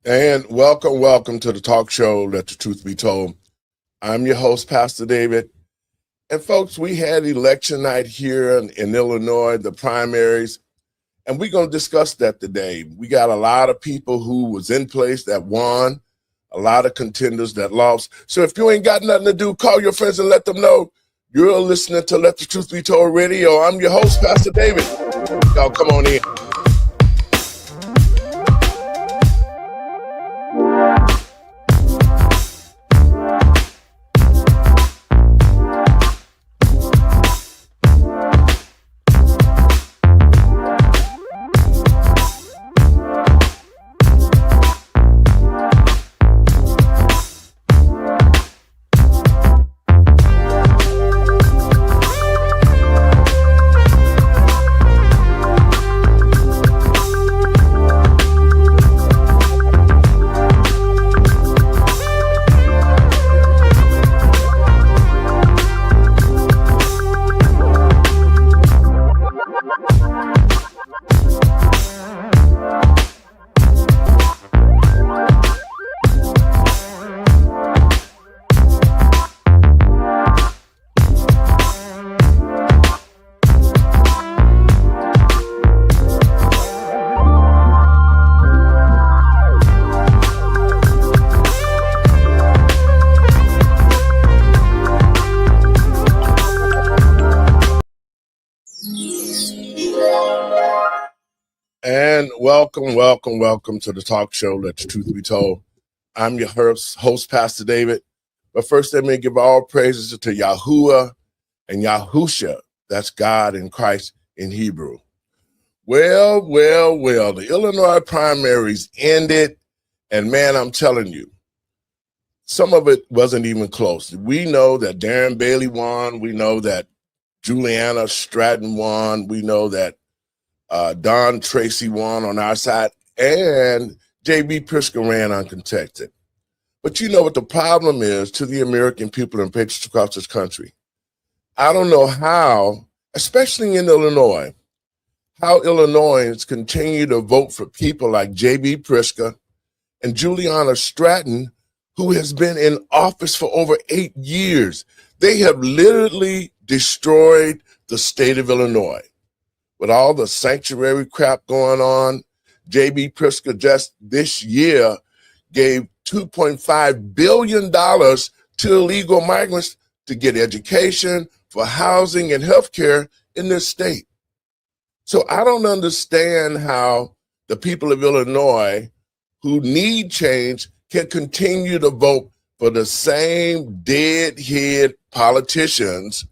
And welcome to the talk show, Let the Truth Be Told. I'm your host, Pastor David. And folks, we had election night here in Illinois, the primaries, and we're going to discuss that today. We got a lot of people who was in place that won, a lot of contenders that lost. So if you ain't got nothing to do, call your friends and let them know you're listening to Let the Truth Be Told Radio. I'm your host, Pastor David. Y'all come on in. And welcome to the talk show, Let the Truth Be Told. I'm your host, Pastor David. But first, let me give all praises to Yahuwah and Yahusha. That's God and Christ in Hebrew. Well, the Illinois primaries ended. And man, I'm telling you, some of it wasn't even close. We know that Darren Bailey won. We know that Juliana Stratton won. We know that Don Tracy won on our side, and J.B. Pritzker ran uncontested. But you know what the problem is to the American people and patriots across this country? I don't know how, especially in Illinois, how Illinoisans continue to vote for people like J.B. Pritzker and Juliana Stratton, who has been in office for over 8 years. They have literally destroyed the state of Illinois. With all the sanctuary crap going on, J.B. Pritzker just this year gave $2.5 billion to illegal migrants to get education, for housing, and health care in this state. So I don't understand how the people of Illinois who need change can continue to vote for the same deadhead politicians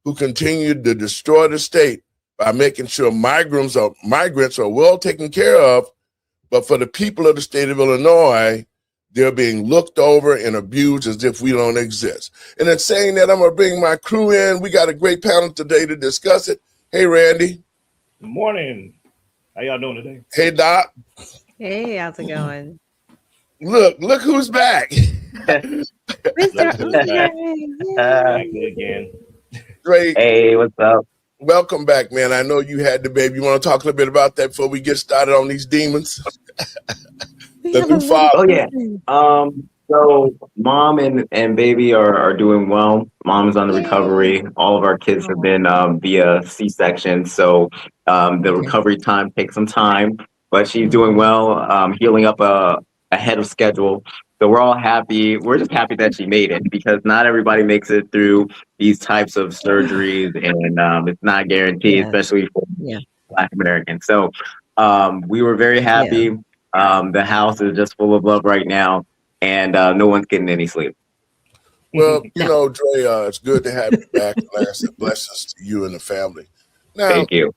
who continue to destroy the state by making sure migrants are well taken care of, but for the people of the state of Illinois, they're being looked over and abused as if we don't exist. And in saying that, I'm gonna bring my crew in. We got a great panel today to discuss it. Hey, Randy. Good morning. How y'all doing today? Hey, Doc. Hey, how's it going? Look who's back. Back again. Great. Hey, what's up? Welcome back, man. I know you had the baby. You want to talk a little bit about that before we get started on these demons? The new father. Oh yeah. So mom and baby are doing well. Mom's on the recovery. All of our kids have been via C-section, so the recovery time takes some time, but she's doing well, healing up ahead of schedule. So we're all happy. We're just happy that she made it, because not everybody makes it through these types of surgeries, and it's not guaranteed, especially for Black Americans. So we were very happy. The house is just full of love right now, and no one's getting any sleep. Well, you know, Dre, it's good to have you back. Blessings to you and the family. Now, Thank you.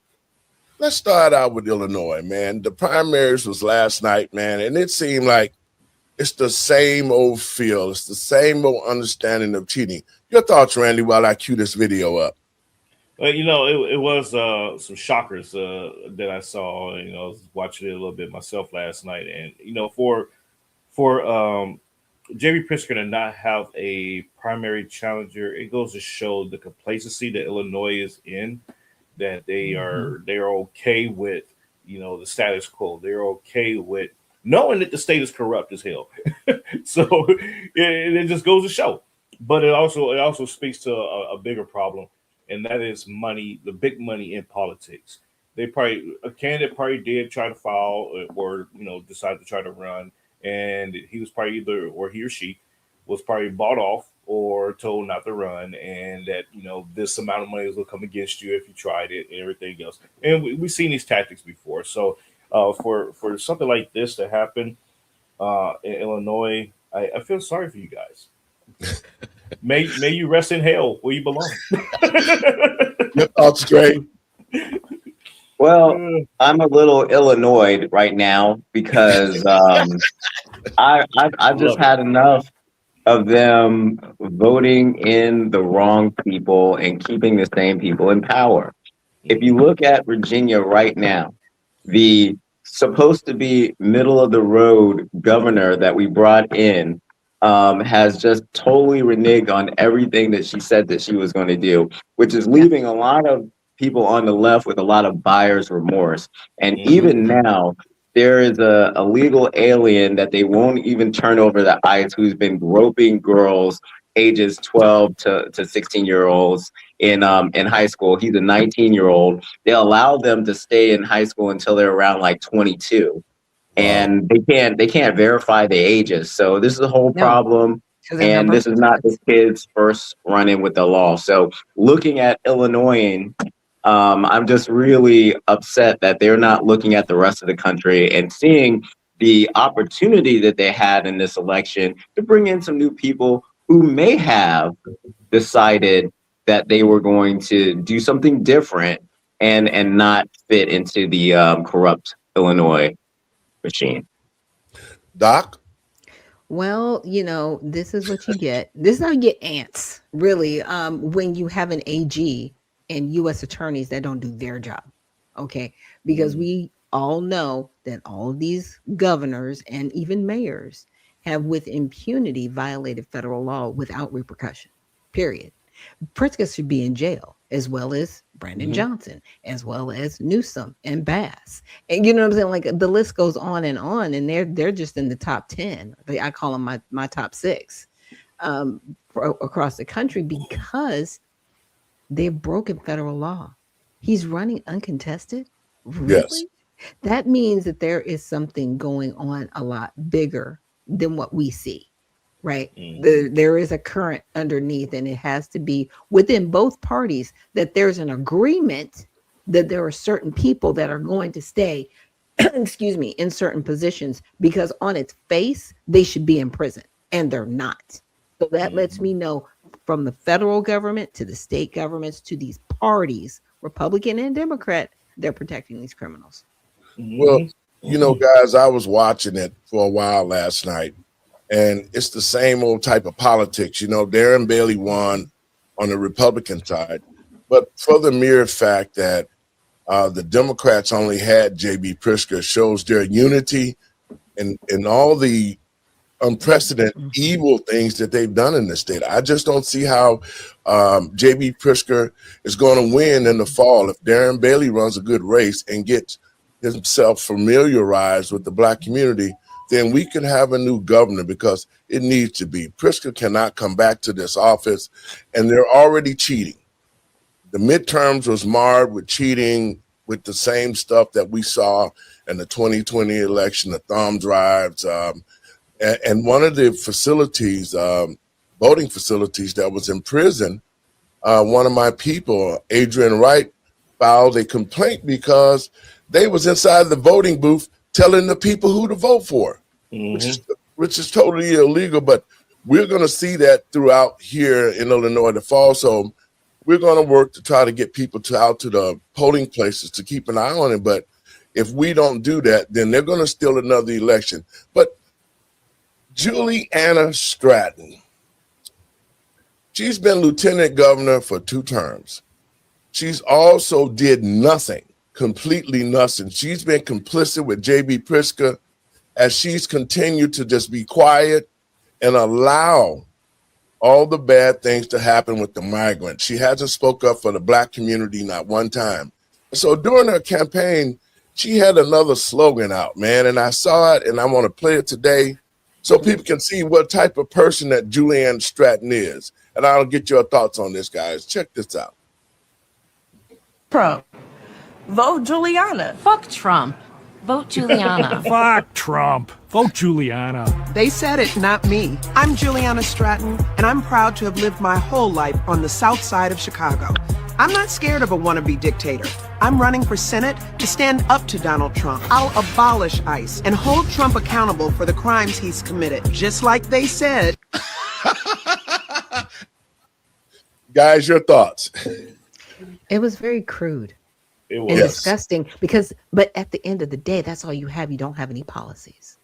Let's start out with Illinois, man. The primaries was last night, man, and it seemed like it's the same old feel. It's the same old understanding of cheating. Your thoughts, Randy, while I cue this video up? Well, you know, it was some shockers that I saw. You know, I was watching it a little bit myself last night, and you know, for J.B. Pritzker to not have a primary challenger, it goes to show the complacency that Illinois is in. That they're okay with, you know, the status quo. They're okay with knowing that the state is corrupt as hell. So it just goes to show. But it also speaks to a bigger problem, and that is money, the big money in politics. A candidate probably did try to file or decide to try to run, and he was probably he or she was probably bought off or told not to run, and that this amount of money will come against you if you tried it and everything else. And we've seen these tactics before. So for something like this to happen in Illinois, I feel sorry for you guys. May you rest in hell where you belong. Your thoughts, straight. Well, I'm a little Illinois right now because I've just had enough of them voting in the wrong people and keeping the same people in power. If you look at Virginia right now, the supposed to be middle of the road governor that we brought in has just totally reneged on everything that she said that she was going to do, which is leaving a lot of people on the left with a lot of buyer's remorse. And even now, there is a legal alien that they won't even turn over the ice who's been groping girls ages 12 to 16-year-olds in high school. He's a 19-year-old. They allow them to stay in high school until they're around like 22. And they can't verify the ages. So this is a whole problem. And this is not the kids' first run-in with the law. So looking at Illinois, I'm just really upset that they're not looking at the rest of the country and seeing the opportunity that they had in this election to bring in some new people who may have decided that they were going to do something different and not fit into the corrupt Illinois machine. Doc? Well, this is what you get. This is how you get ants, really, when you have an AG and U.S. attorneys that don't do their job. Okay. Because we all know that all of these governors and even mayors have with impunity violated federal law without repercussion, period. Pritzker should be in jail, as well as Brandon Johnson, as well as Newsom and Bass. And you know what I'm saying? Like the list goes on, and they're just in the top 10. I call them my top 6 across the country because they've broken federal law. He's running uncontested. Really? Yes. That means that there is something going on a lot bigger than what we see, right? There is a current underneath, and it has to be within both parties that there's an agreement that there are certain people that are going to stay, excuse me, in certain positions because on its face, they should be in prison, and they're not. So that lets me know from the federal government to the state governments to these parties, Republican and Democrat, they're protecting these criminals. Well, guys, I was watching it for a while last night, and it's the same old type of politics. Darren Bailey won on the Republican side, but for the mere fact that the Democrats only had J.B. Pritzker shows their unity and all the unprecedented evil things that they've done in this state. I just don't see how J.B. Pritzker is going to win in the fall if Darren Bailey runs a good race and gets himself familiarized with the Black community. Then we can have a new governor because it needs to be. Pritzker cannot come back to this office, and they're already cheating. The midterms was marred with cheating with the same stuff that we saw in the 2020 election, the thumb drives, and one of the facilities, voting facilities that was in prison, one of my people, Adrian Wright, filed a complaint because they was inside the voting booth telling the people who to vote for, which is totally illegal. But we're going to see that throughout here in Illinois in the fall. So we're going to work to try to get people out to the polling places to keep an eye on it. But if we don't do that, then they're going to steal another election. But Juliana Stratton, she's been lieutenant governor for 2 terms. She's also did nothing, completely nothing. She's been complicit with J.B. Pritzker as she's continued to just be quiet and allow all the bad things to happen with the migrants. She hasn't spoke up for the Black community not one time. So during her campaign, she had another slogan out, man, and I saw it, and I want to play it today so people can see what type of person that Julianne Stratton is. And I'll get your thoughts on this, guys. Check this out. Trump. Vote Juliana. Fuck Trump. Vote Juliana. Fuck Trump. Vote Juliana. They said it, not me. I'm Juliana Stratton, and I'm proud to have lived my whole life on the south side of Chicago. I'm not scared of a wannabe dictator. I'm running for Senate to stand up to Donald Trump. I'll abolish ICE and hold Trump accountable for the crimes he's committed, just like they said. Guys, your thoughts? It was very crude It and was. disgusting but at the end of the day, that's all you have. You don't have any policies.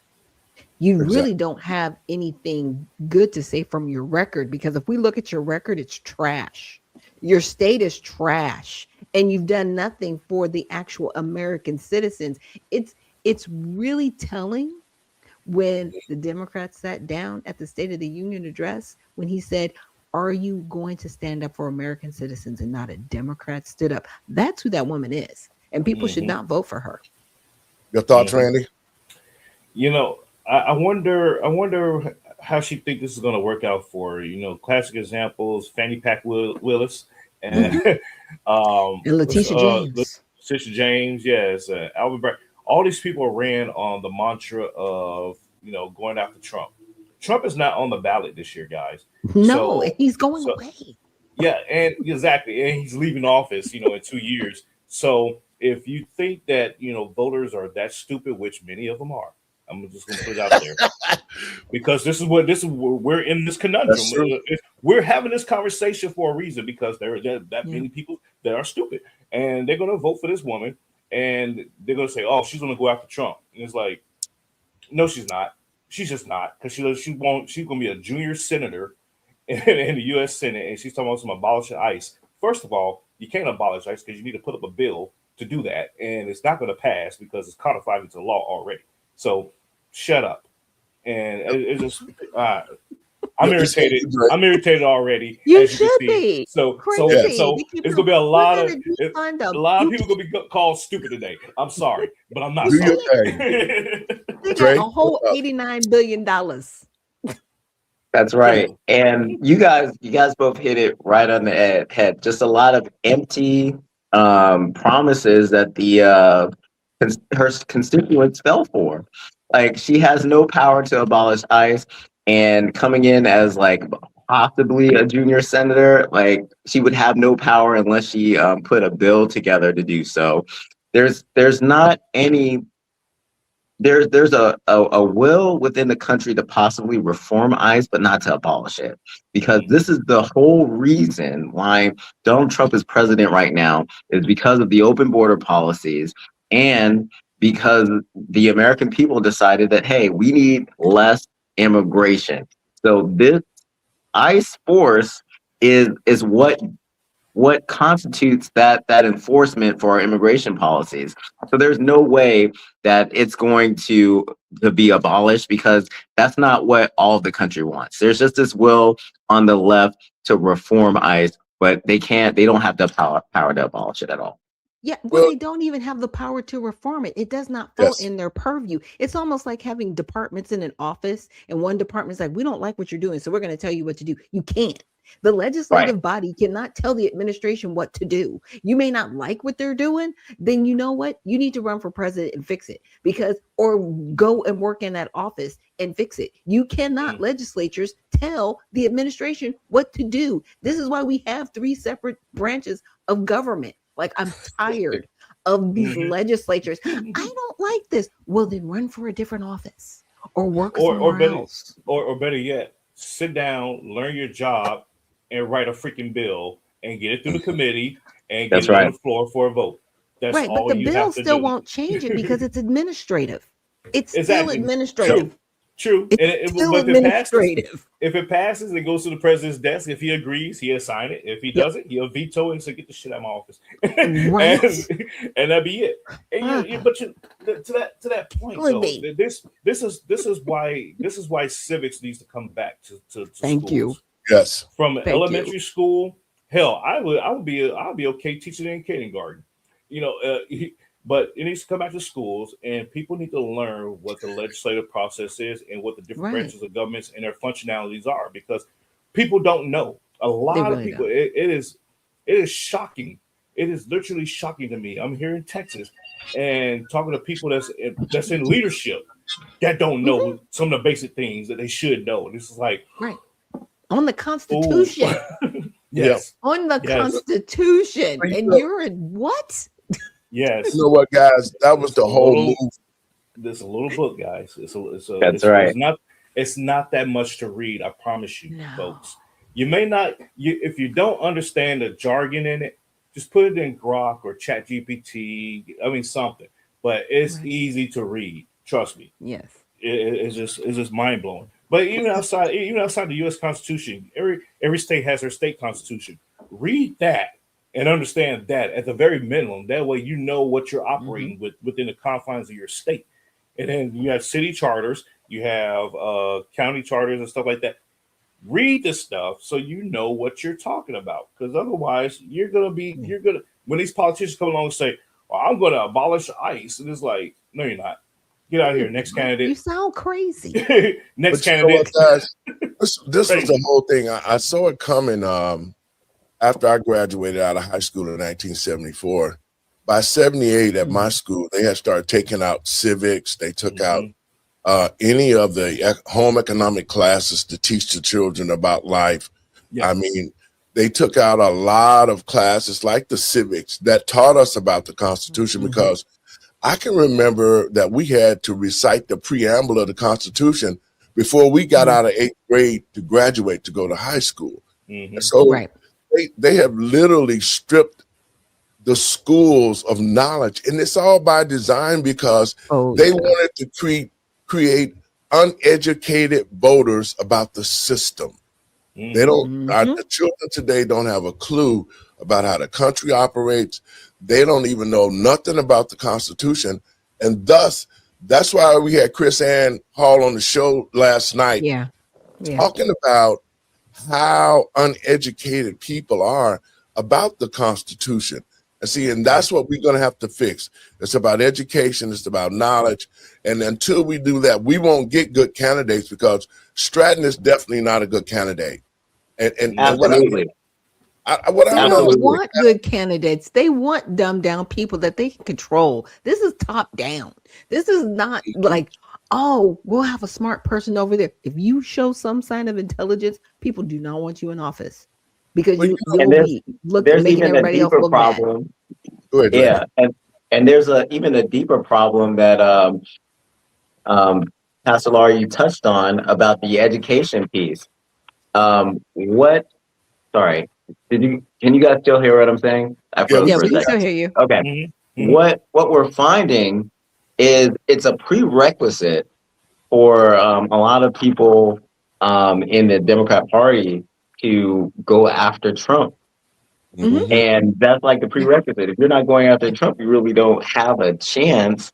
You really don't have anything good to say from your record, because if we look at your record, it's trash. Your state is trash, and you've done nothing for the actual American citizens. It's really telling when the Democrats sat down at the State of the Union address, when he said, "Are you going to stand up for American citizens?" and not a Democrat stood up. That's who that woman is, and people should not vote for her. Your thoughts, Randy? You know, I wonder how she think this is going to work out for her. You know, classic examples: Fannie Pack Willis and And Letitia James. Letitia James, yes, Albert Bragg. All these people ran on the mantra of, you know, going after Trump. Trump is not on the ballot this year, guys. No, he's going away. Yeah, and exactly, and he's leaving office, you know, in 2 years. So if you think that, you know, voters are that stupid, which many of them are, I'm just going to put it out there, because this is we're in this conundrum. We're having this conversation for a reason, because there are that many people that are stupid, and they're going to vote for this woman, and they're going to say, "Oh, she's going to go after Trump," and it's like, no, she's not. She's just not, because she won't. She's going to be a junior senator in the U.S. Senate, and she's talking about some abolishing ICE. First of all, you can't abolish ICE because you need to put up a bill to do that, and it's not going to pass because it's codified into law already. So shut up. And it's just I'm irritated. I'm irritated already. You should be. So Crazy. it's gonna be a lot of people gonna be called stupid today. I'm sorry, but I'm not Do sorry. your thing. They Dre? got a whole $89 billion. That's right. And you guys both hit it right on the head. Just a lot of empty promises that her constituents fell for. Like, she has no power to abolish ICE, and coming in as like possibly a junior senator, like, she would have no power unless she put a bill together to do so. There's not any. There's a will within the country to possibly reform ICE, but not to abolish it, because this is the whole reason why Donald Trump is president right now, is because of the open border policies, and because the American people decided that, hey, we need less immigration. So this ICE force is what constitutes that enforcement for our immigration policies. So there's no way that it's going to be abolished, because that's not what all of the country wants. There's just this will on the left to reform ICE, but they don't have the power to abolish it at all. Yeah, well, they don't even have the power to reform it. It does not fall in their purview. It's almost like having departments in an office, and one department's like, "We don't like what you're doing, so we're going to tell you what to do." You can't. The legislative body cannot tell the administration what to do. You may not like what they're doing, then you know what? You need to run for president and fix it, or go and work in that office and fix it. You cannot legislatures tell the administration what to do. This is why we have 3 separate branches of government. Like, I'm tired of these legislatures. I don't like this. Well, then run for a different office or work somewhere else. Or better yet, sit down, learn your job, and write a freaking bill and get it through the committee and get it on the floor for a vote. That's right, all but the you bill have to still do. won't change it because it's administrative. It's Exactly. still administrative. True. It's still But administrative. if it passes, it goes to the president's desk. If he agrees, he'll sign it. If he doesn't, he'll veto it and say, "Get the shit out of my office." Right. and that'd be it. And to that point, though, this is why civics needs to come back to Thank schools. you. Yes. From elementary school, hell, I'll be okay teaching it in kindergarten. You know, But it needs to come back to schools, and people need to learn what the legislative process is and what the different Right. branches of governments and their functionalities are, because people don't know. A They lot of really people, don't. it is shocking. It is literally shocking to me. I'm here in Texas and talking to people that's in leadership that don't Mhm. know some of the basic things that they should know. And this is like, Right. On the oh, Constitution. yes, On the yes, Constitution. But you And know, you're in what? yes. you know what, guys? That was It's the a whole little, move. this a little book, guys. That's right. It's not that much to read. I promise you, No. folks. You may not, if you don't understand the jargon in it, just put it in Grok or Chat GPT. I mean something, but it's Right. easy to read. Trust me. Yes. It's just mind blowing. But even outside the U.S. Constitution, every state has their state constitution. Read that and understand that at the very minimum. That way, you know what you're operating with within the confines of your state. And then you have city charters, you have county charters and stuff like that. Read the stuff so you know what you're talking about. Because otherwise, you're gonna when these politicians come along and say, "Well, I'm gonna abolish ICE," and it's like, no, you're not. Get out of here, next You candidate. sound crazy. Next But you know what, candidate. guys? This was Right. the whole thing. I saw it coming after I graduated out of high school in 1974. By 78 at my school, they had started taking out civics. They took out any of the home economic classes to teach the children about life. Yeah. I mean, they took out a lot of classes like the civics that taught us about the Constitution, because I can remember that we had to recite the preamble of the Constitution before we got out of 8th grade to graduate to go to high school. And so Right. they have literally stripped the schools of knowledge, and it's all by design, because Oh, they yeah. wanted to create uneducated voters about the system. They don't. The children today don't have a clue about how the country operates. They don't even know nothing about the Constitution, and thus that's why we had Chris Ann Hall on the show last night Yeah. Yeah. talking about how uneducated people are about the Constitution. And see, and that's what we're going to have to fix. It's about education. It's about knowledge. And until we do that, we won't get good candidates, because Stratton is definitely not a good candidate. And what Absolutely. I They don't Absolutely. want good candidates. They want dumbed down people that they can control. This is top down. This is not like, oh, we'll have a smart person over there. If you show some sign of intelligence, people do not want you in office, because Well, you you know, will And be there's making even a everybody else deeper look bad. problem. go ahead, Dre. Yeah, and there's even a deeper problem that Pastor Laura, you touched on about the education piece. Sorry, can you guys still hear what I'm saying? I Yeah, froze Yeah, for we a can second. still hear you. Okay. Mhm. What we're finding is it's a prerequisite for a lot of people in the Democrat Party to go after Trump. Mhm. And that's like the prerequisite. If you're not going after Trump, you really don't have a chance.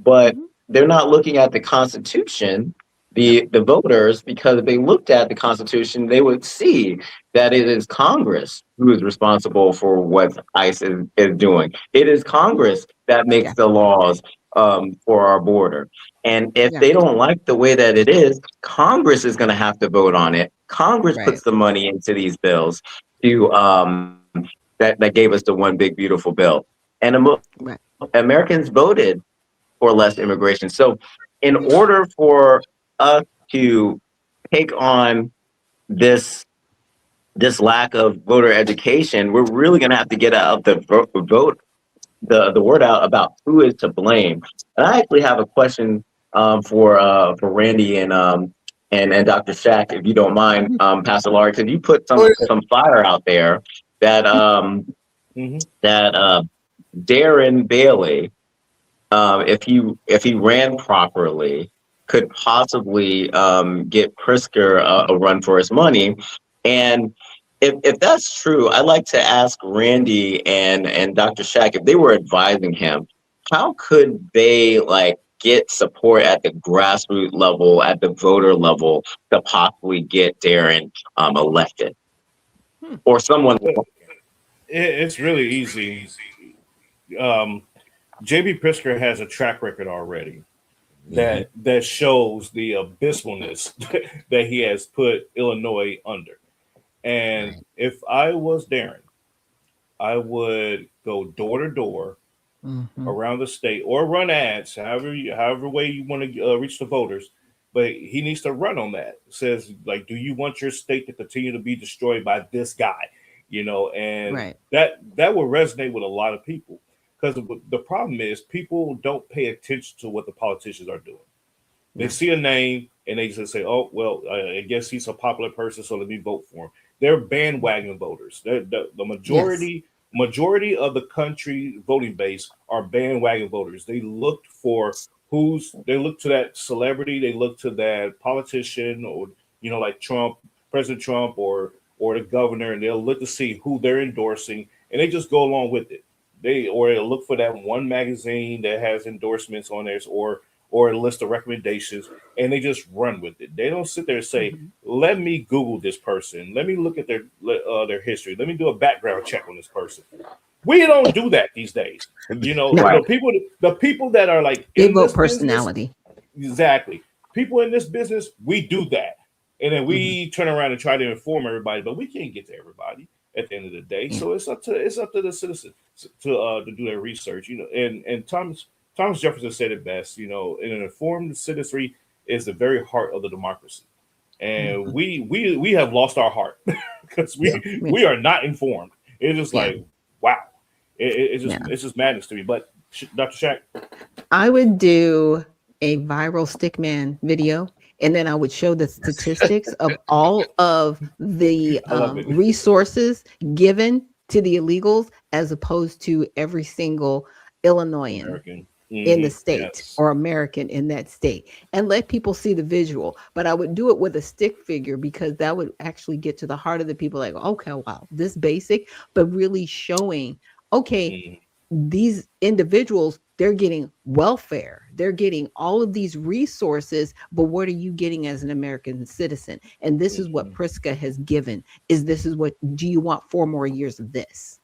But they're not looking at the Constitution, the voters, because if they looked at the Constitution, they would see that it is Congress who is responsible for what ICE is doing. It is Congress that makes Yeah. the laws for our border. And if Yeah. they don't like the way that it is, Congress is going to have to vote on it. Congress Right. puts the money into these bills to that gave us the one big beautiful bill. And Right. Americans voted for less immigration. So in order for us to take on this lack of voter education, we're really going to have to get out the the word out about who is to blame. And I actually have a question for Randy and Dr. Shack, if you don't mind, Pastor Laurie, because you put some fire out there that Darren Bailey, if he ran properly, could possibly get Pritzker a run for his money. And if that's true, I'd like to ask Randy and Dr. Shack, if they were advising him, how could they get support at the grassroots level, at the voter level, to possibly get Darren elected, or someone? It's really easy. JB Pritzker has a track record already that shows the abysmalness that he has put Illinois under. And if I was Darren, I would go door to door around the state or run ads, however way you want to reach the voters. But he needs to run on that. It says, like, do you want your state to continue to be destroyed by this guy? You know, and that will resonate with a lot of people, because the problem is people don't pay attention to what the politicians are doing. They see a name and they just say, oh, well, I guess he's a popular person, so let me vote for him. They're bandwagon voters. The majority of the country voting base are bandwagon voters. They look to that celebrity, they look to that politician, or like Trump, President Trump, or the governor, and they'll look to see who they're endorsing, and they just go along with it. They'll look for that one magazine that has endorsements on theirs, or a list of recommendations, and they just run with it. They don't sit there and say, let me Google this person. Let me look at their history. Let me do a background check on this person. We don't do that these days. The people that are like, they vote personality. Exactly. People in this business, we do that. And then we turn around and try to inform everybody, but we can't get to everybody at the end of the day. So it's up to the citizens to do their research, and Thomas Jefferson said it best, an informed citizenry is the very heart of the democracy. And we have lost our heart because we are not informed. It's just like, wow. It's just madness to me. But Dr. Shack? I would do a viral stickman video, and then I would show the statistics of all of the resources given to the illegals, as opposed to every single Illinoisan American in the state or American in that state, and let people see the visual. But I would do it with a stick figure, because that would actually get to the heart of the people, like, okay, wow, this basic, but really showing, okay, these individuals, they're getting welfare, they're getting all of these resources, but what are you getting as an American citizen? And this is what Pritzker has given. Do you want 4 more years of this?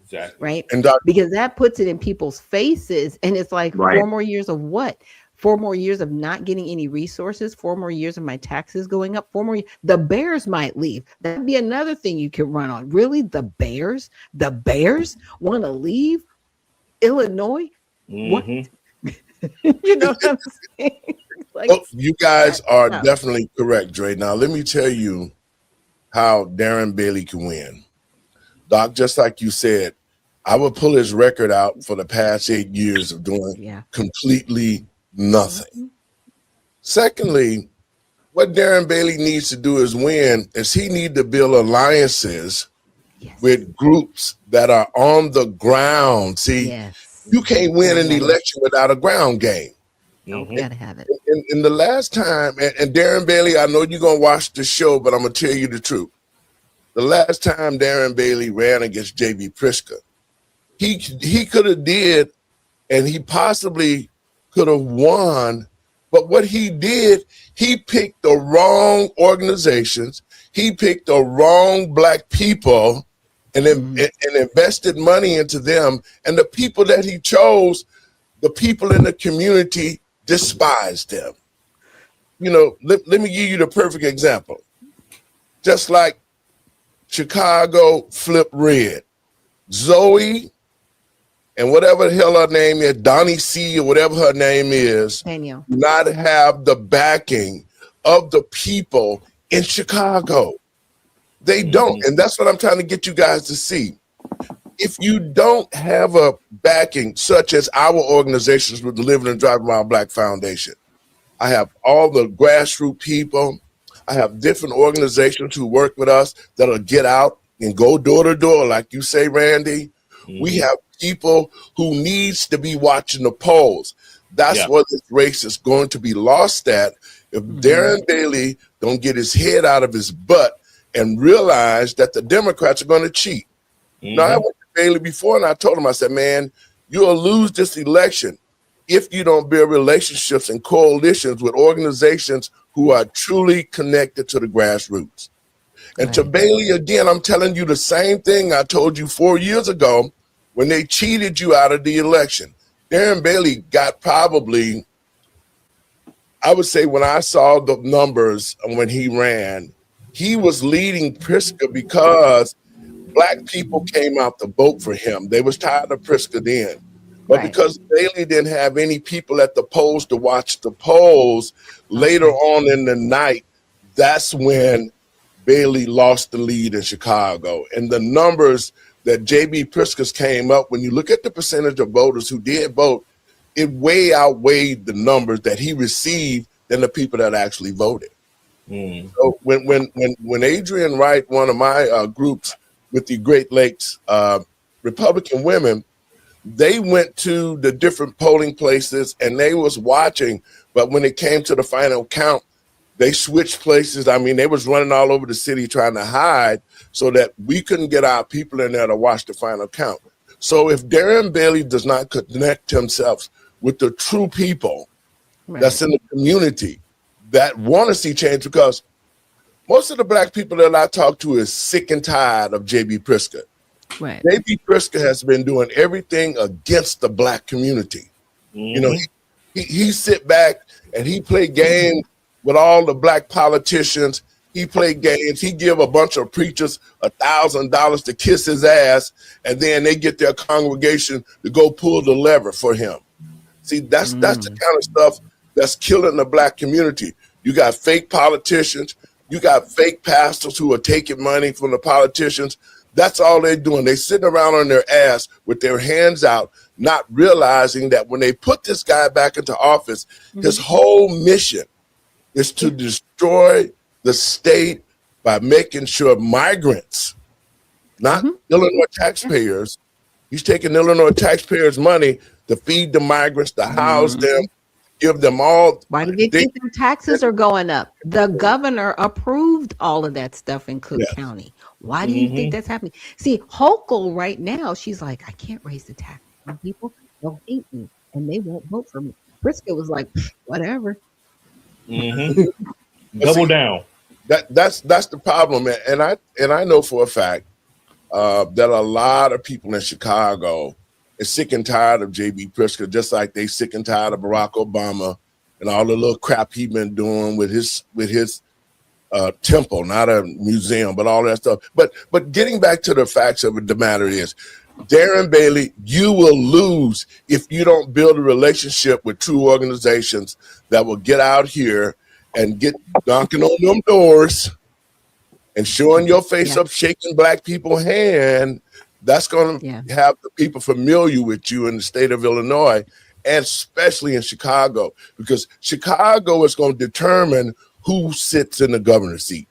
Exactly. Right. And because that puts it in people's faces, and it's like, 4 more years of what? 4 more years of not getting any resources, 4 more years of my taxes going up, 4 more years. The Bears might leave. That'd be another thing you could run on. Really? The Bears want to leave Illinois? What? You know what I'm saying? Like, you guys are definitely correct, Dre. Now, let me tell you how Darren Bailey can win. Doc, just like you said, I would pull his record out for the past 8 years of doing completely nothing. Secondly, what Darren Bailey needs to do is win, is he need to build alliances with groups that are on the ground. See, you can't win an election without a ground game. Gotta have it. And the last time, and Darren Bailey, I know you're going to watch the show, but I'm going to tell you the truth. The last time Darren Bailey ran against JB Pritzker, he could have did, and he possibly could have won. But what he did, he picked the wrong organizations. He picked the wrong Black people and invested money into them. And the people that he chose, the people in the community despised them. Let me give you the perfect example. Just like Chicago flipped red. Zoe and whatever the hell her name is, Donnie C or whatever her name is, Daniel, not have the backing of the people in Chicago. They don't. And that's what I'm trying to get you guys to see. If you don't have a backing, such as our organizations with the Living and Driving While Black Foundation, I have all the grassroots people. I have different organizations who work with us that'll get out and go door to door, like you say, Randy. We have people who needs to be watching the polls. That's what this race is going to be lost at if Darren Bailey don't get his head out of his butt and realize that the Democrats are going to cheat. Now, I went to Bailey before, and I told him, I said, man, you'll lose this election if you don't build relationships and coalitions with organizations who are truly connected to the grassroots. And to Bailey, again, I'm telling you the same thing I told you 4 years ago when they cheated you out of the election. Darren Bailey got probably, I would say when I saw the numbers when he ran, he was leading Pritzker because Black people came out to vote for him. They was tired of Pritzker then. But Right. because Bailey didn't have any people at the polls to watch the polls, later on in the night, that's when Bailey lost the lead in Chicago. And the numbers that J.B. Pritzker came up, when you look at the percentage of voters who did vote, it way outweighed the numbers that he received than the people that actually voted. So when Adrienne Wright, one of my groups with the Great Lakes Republican women, they went to the different polling places and they was watching, but when it came to the final count, they switched places. I mean, they was running all over the city trying to hide so that we couldn't get our people in there to watch the final count. So if Darren Bailey does not connect himself with the true people that's in the community that want to see change, because most of the Black people that I talk to is sick and tired of J.B. Pritzker. Right. J.B. Pritzker has been doing everything against the Black community. You know, he sit back and he play games with all the Black politicians. He play games. He give a bunch of preachers $1,000 to kiss his ass, and then they get their congregation to go pull the lever for him. See, that's the kind of stuff that's killing the Black community. You got fake politicians. You got fake pastors who are taking money from the politicians. That's all they're doing. They sitting around on their ass with their hands out, not realizing that when they put this guy back into office, his whole mission is to destroy the state by making sure migrants, not Illinois taxpayers, he's taking Illinois taxpayers' money to feed the migrants, to house them, give them all. Why do they think their taxes are going up? The governor approved all of that stuff in Cook County. Why do you think that's happening? See, Hochul right now, she's like, I can't raise the tax on people. They'll hate me and they won't vote for me. Pritzker was like, whatever. Double down. That's the problem, and I know for a fact that a lot of people in Chicago is sick and tired of J.B. Pritzker, just like they sick and tired of Barack Obama and all the little crap he been doing with his temple, not a museum, but all that stuff. But getting back to the facts of the matter is, Darren Bailey, you will lose if you don't build a relationship with true organizations that will get out here and get knocking on them doors and showing your face up, shaking Black people's hand. That's going to have the people familiar with you in the state of Illinois, and especially in Chicago, because Chicago is going to determine who sits in the governor's seat,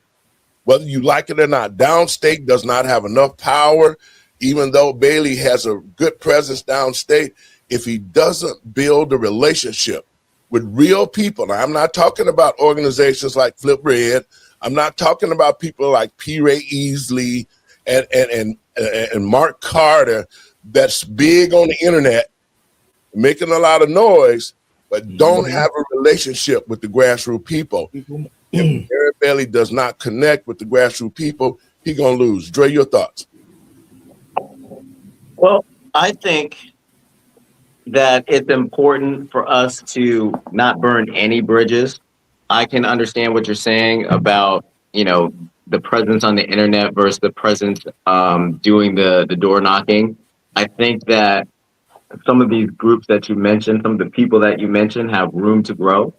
whether you like it or not. Downstate does not have enough power, even though Bailey has a good presence downstate. If he doesn't build a relationship with real people, now, I'm not talking about organizations like Flip Red. I'm not talking about people like P. Ray Easley and Mark Carter, that's big on the internet, making a lot of noise, but don't have a relationship with the grassroots people. If Darren Bailey does not connect with the grassroots people, he's going to lose. Dre, your thoughts? Well, I think that it's important for us to not burn any bridges. I can understand what you're saying about, the presence on the internet versus the presence doing the door knocking. I think that some of these groups that you mentioned, some of the people that you mentioned have room to grow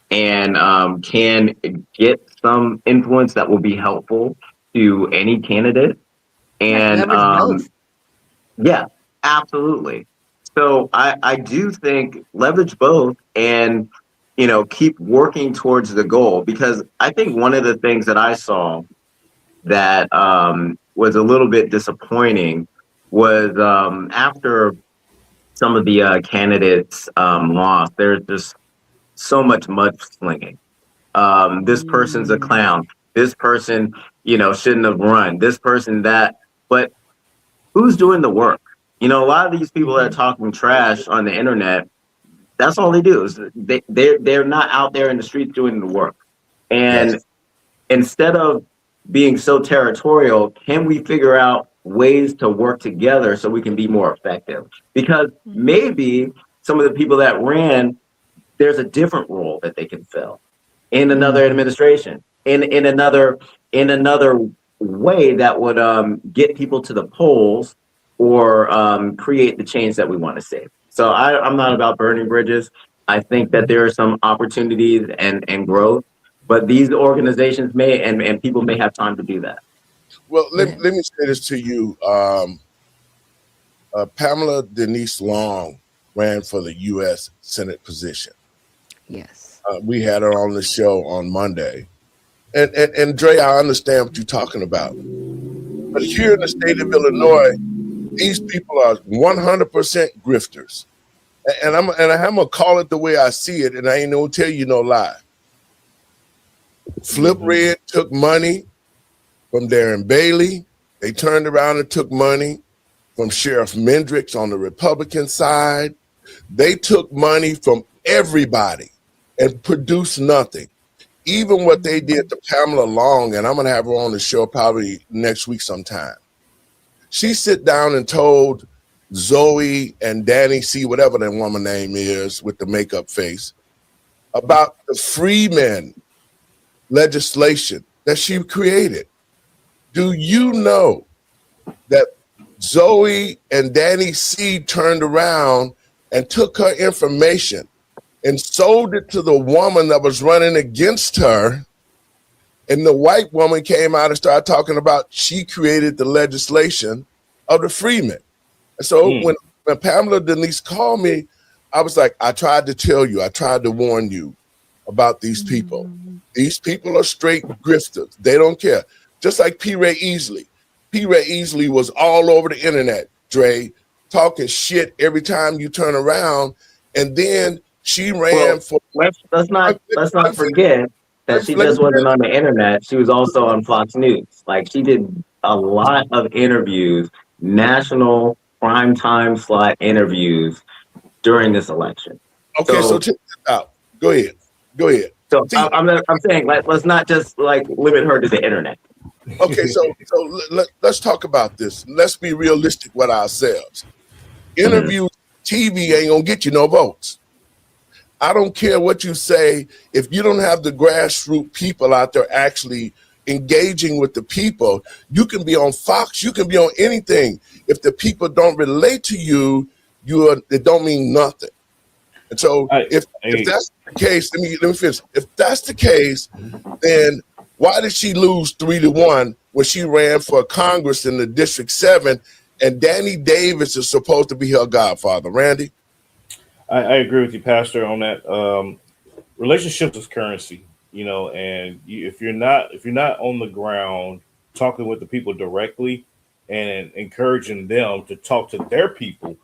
and can get some influence that will be helpful to any candidate. And yeah, absolutely. So I do think leverage both and, keep working towards the goal, because I think one of the things that I saw that was a little bit disappointing was after some of the candidates lost, there's just so much mudslinging. This person's a clown. This person, shouldn't have run. This person, that. But who's doing the work? A lot of these people that are talking trash on the internet, that's all they do is they're not out there in the streets doing the work. And instead of being so territorial, can we figure out ways to work together so we can be more effective? Because maybe some of the people that ran, there's a different role that they can fill in another administration, in another way that would get people to the polls or create the change that we want to see. So I'm not about burning bridges. I think that there are some opportunities and growth, but these organizations may and people may have time to do that. Well, let me say this to you. Pamela Denise Long ran for the U.S. Senate position. Yes. We had her on the show on Monday. And Dre, I understand what you're talking about. But here in the state of Illinois, these people are 100% grifters. And I'm gonna call it the way I see it, and I ain't gonna tell you no lie. Flip Red took money from Darren Bailey. They turned around and took money from Sheriff Mendricks on the Republican side. They took money from everybody and produced nothing. Even what they did to Pamela Long, and I'm gonna have her on the show probably next week sometime. She sit down and told Zoe and Danny C, whatever that woman name is with the makeup face, about the Freemen legislation that she created. Do you know that Zoe and Danny C turned around and took her information and sold it to the woman that was running against her? And the white woman came out and started talking about she created the legislation of the Freemen. And so when Pamela Denise called me, I was like, I tried to tell you, I tried to warn you about these people. These people are straight grifters. They don't care. Just like P. Ray Easley. P. Ray Easley was all over the internet, Dre, talking shit every time you turn around. And then she ran for. Let's not forget that she just wasn't on the internet. She was also on Fox News. Like, she did a lot of interviews, national primetime slot interviews during this election. Okay, so check this out. Go ahead. So I'm saying, like, let's not just like limit her to the internet. Okay, so let's talk about this. Let's be realistic with ourselves. Interviews, TV ain't gonna get you no votes. I don't care what you say. If you don't have the grassroots people out there actually engaging with the people, you can be on Fox, you can be on anything. If the people don't relate to you, it don't mean nothing. And so if that's the case, let me finish. If that's the case, then why did she lose 3-1 when she ran for Congress in the District 7 and Danny Davis is supposed to be her godfather? Randy? I agree with you, Pastor, on that. Relationships is currency, and if you're not on the ground talking with the people directly and encouraging them to talk to their people,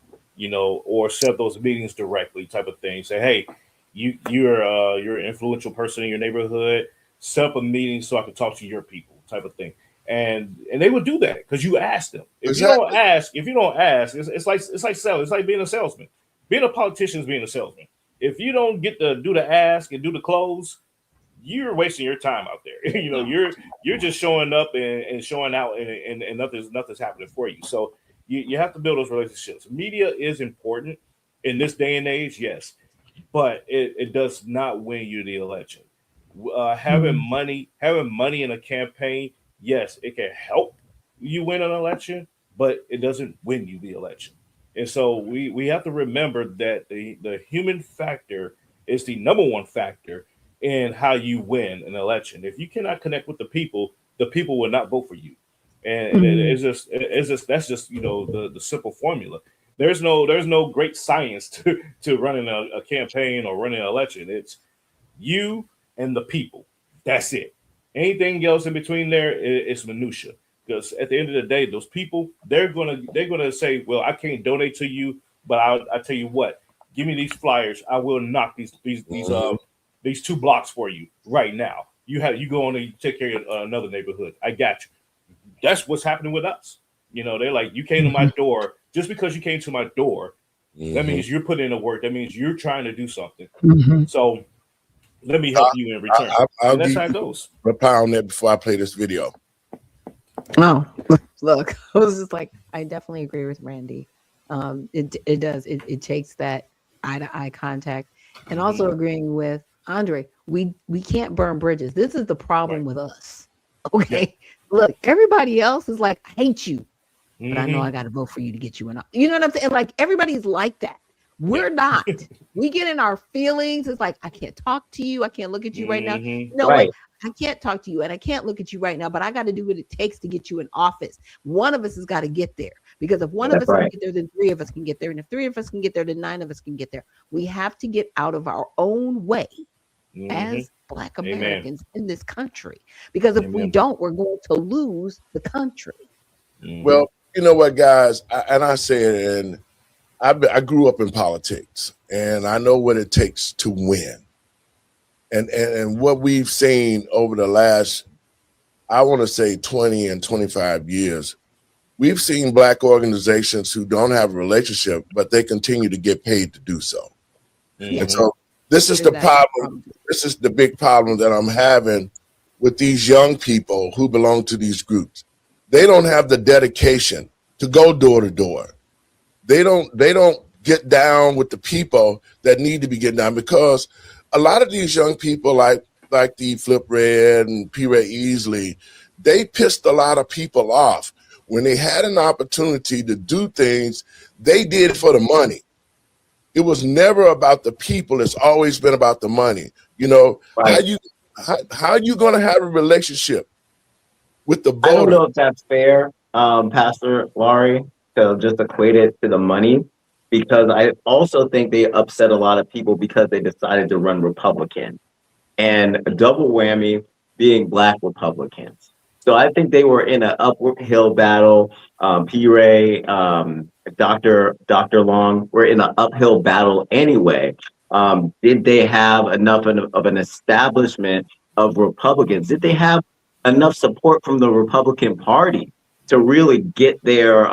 or set those meetings directly, type of thing. Say, hey, you're an influential person in your neighborhood. Set up a meeting so I can talk to your people, type of thing. And they would do that because you asked them. If you don't ask, it's like selling. It's like being a salesman. Being a politician is being a salesman. If you don't get to do the ask and do the close, you're wasting your time out there. You're just showing up and showing out, and nothing's happening for you. So you have to build those relationships. Media is important in this day and age, yes, but it does not win you the election. Having money in a campaign, yes, it can help you win an election, but it doesn't win you the election. And so we have to remember that the human factor is the number one factor in how you win an election. If you cannot connect with the people will not vote for you. And it's just that's just the simple formula. There's no great science to running a campaign or running an election. It's you and the people. That's it. Anything else in between there is minutia. Because at the end of the day, those people, they're gonna say, well, I can't donate to you, but I tell you what, give me these flyers. I will knock these 2 blocks for you right now. You go on and take care of another neighborhood. I got you. That's what's happening with us. They're like, you came to my door. Just because you came to my door, that means you're putting in the work. That means you're trying to do something. So let me help you in return. That's how it goes. Reply on that before I play this video. Oh, look, I was just like, I definitely agree with Randy. It does. It takes that eye-to-eye contact, and also agreeing with Andre. We can't burn bridges. This is the problem with us. Okay, look, everybody else is like, I hate you, but I know I got to vote for you to get you in. You know what I'm saying? Like everybody's like that. We're not. We get in our feelings. It's like, I can't talk to you. I can't look at you right now. No, Right. I can't talk to you and I can't look at you right now, but I got to do what it takes to get you in office. One of us has got to get there, because if one of us That's can right. get there, then three of us can get there. And if three of us can get there, then nine of us can get there. We have to get out of our own way as Black Americans in this country, because if we don't, we're going to lose the country. Well, you know what, guys, I say it, and I grew up in politics, and I know what it takes to win. And what we've seen over the last, I want to say 20 and 25 years, we've seen Black organizations who don't have a relationship, but they continue to get paid to do so. And so this is the problem. This is the big problem that I'm having with these young people who belong to these groups. They don't have the dedication to go door to door. They don't get down with the people that need to be getting down, because a lot of these young people, like the Flip Red and P. Ray Easley, they pissed a lot of people off. When they had an opportunity to do things, they did it for the money. It was never about the people. It's always been about the money. You know, Right. how you going to have a relationship with the I don't voter? know if that's fair, Pastor Laurie, to just equate it to the money, because I also think they upset a lot of people because they decided to run Republican, and a double whammy being Black Republicans. So I think they were in an uphill battle. P. Ray, Dr. Long were in an uphill battle anyway. Did they have enough of an establishment of Republicans? Did they have enough support from the Republican Party to really get their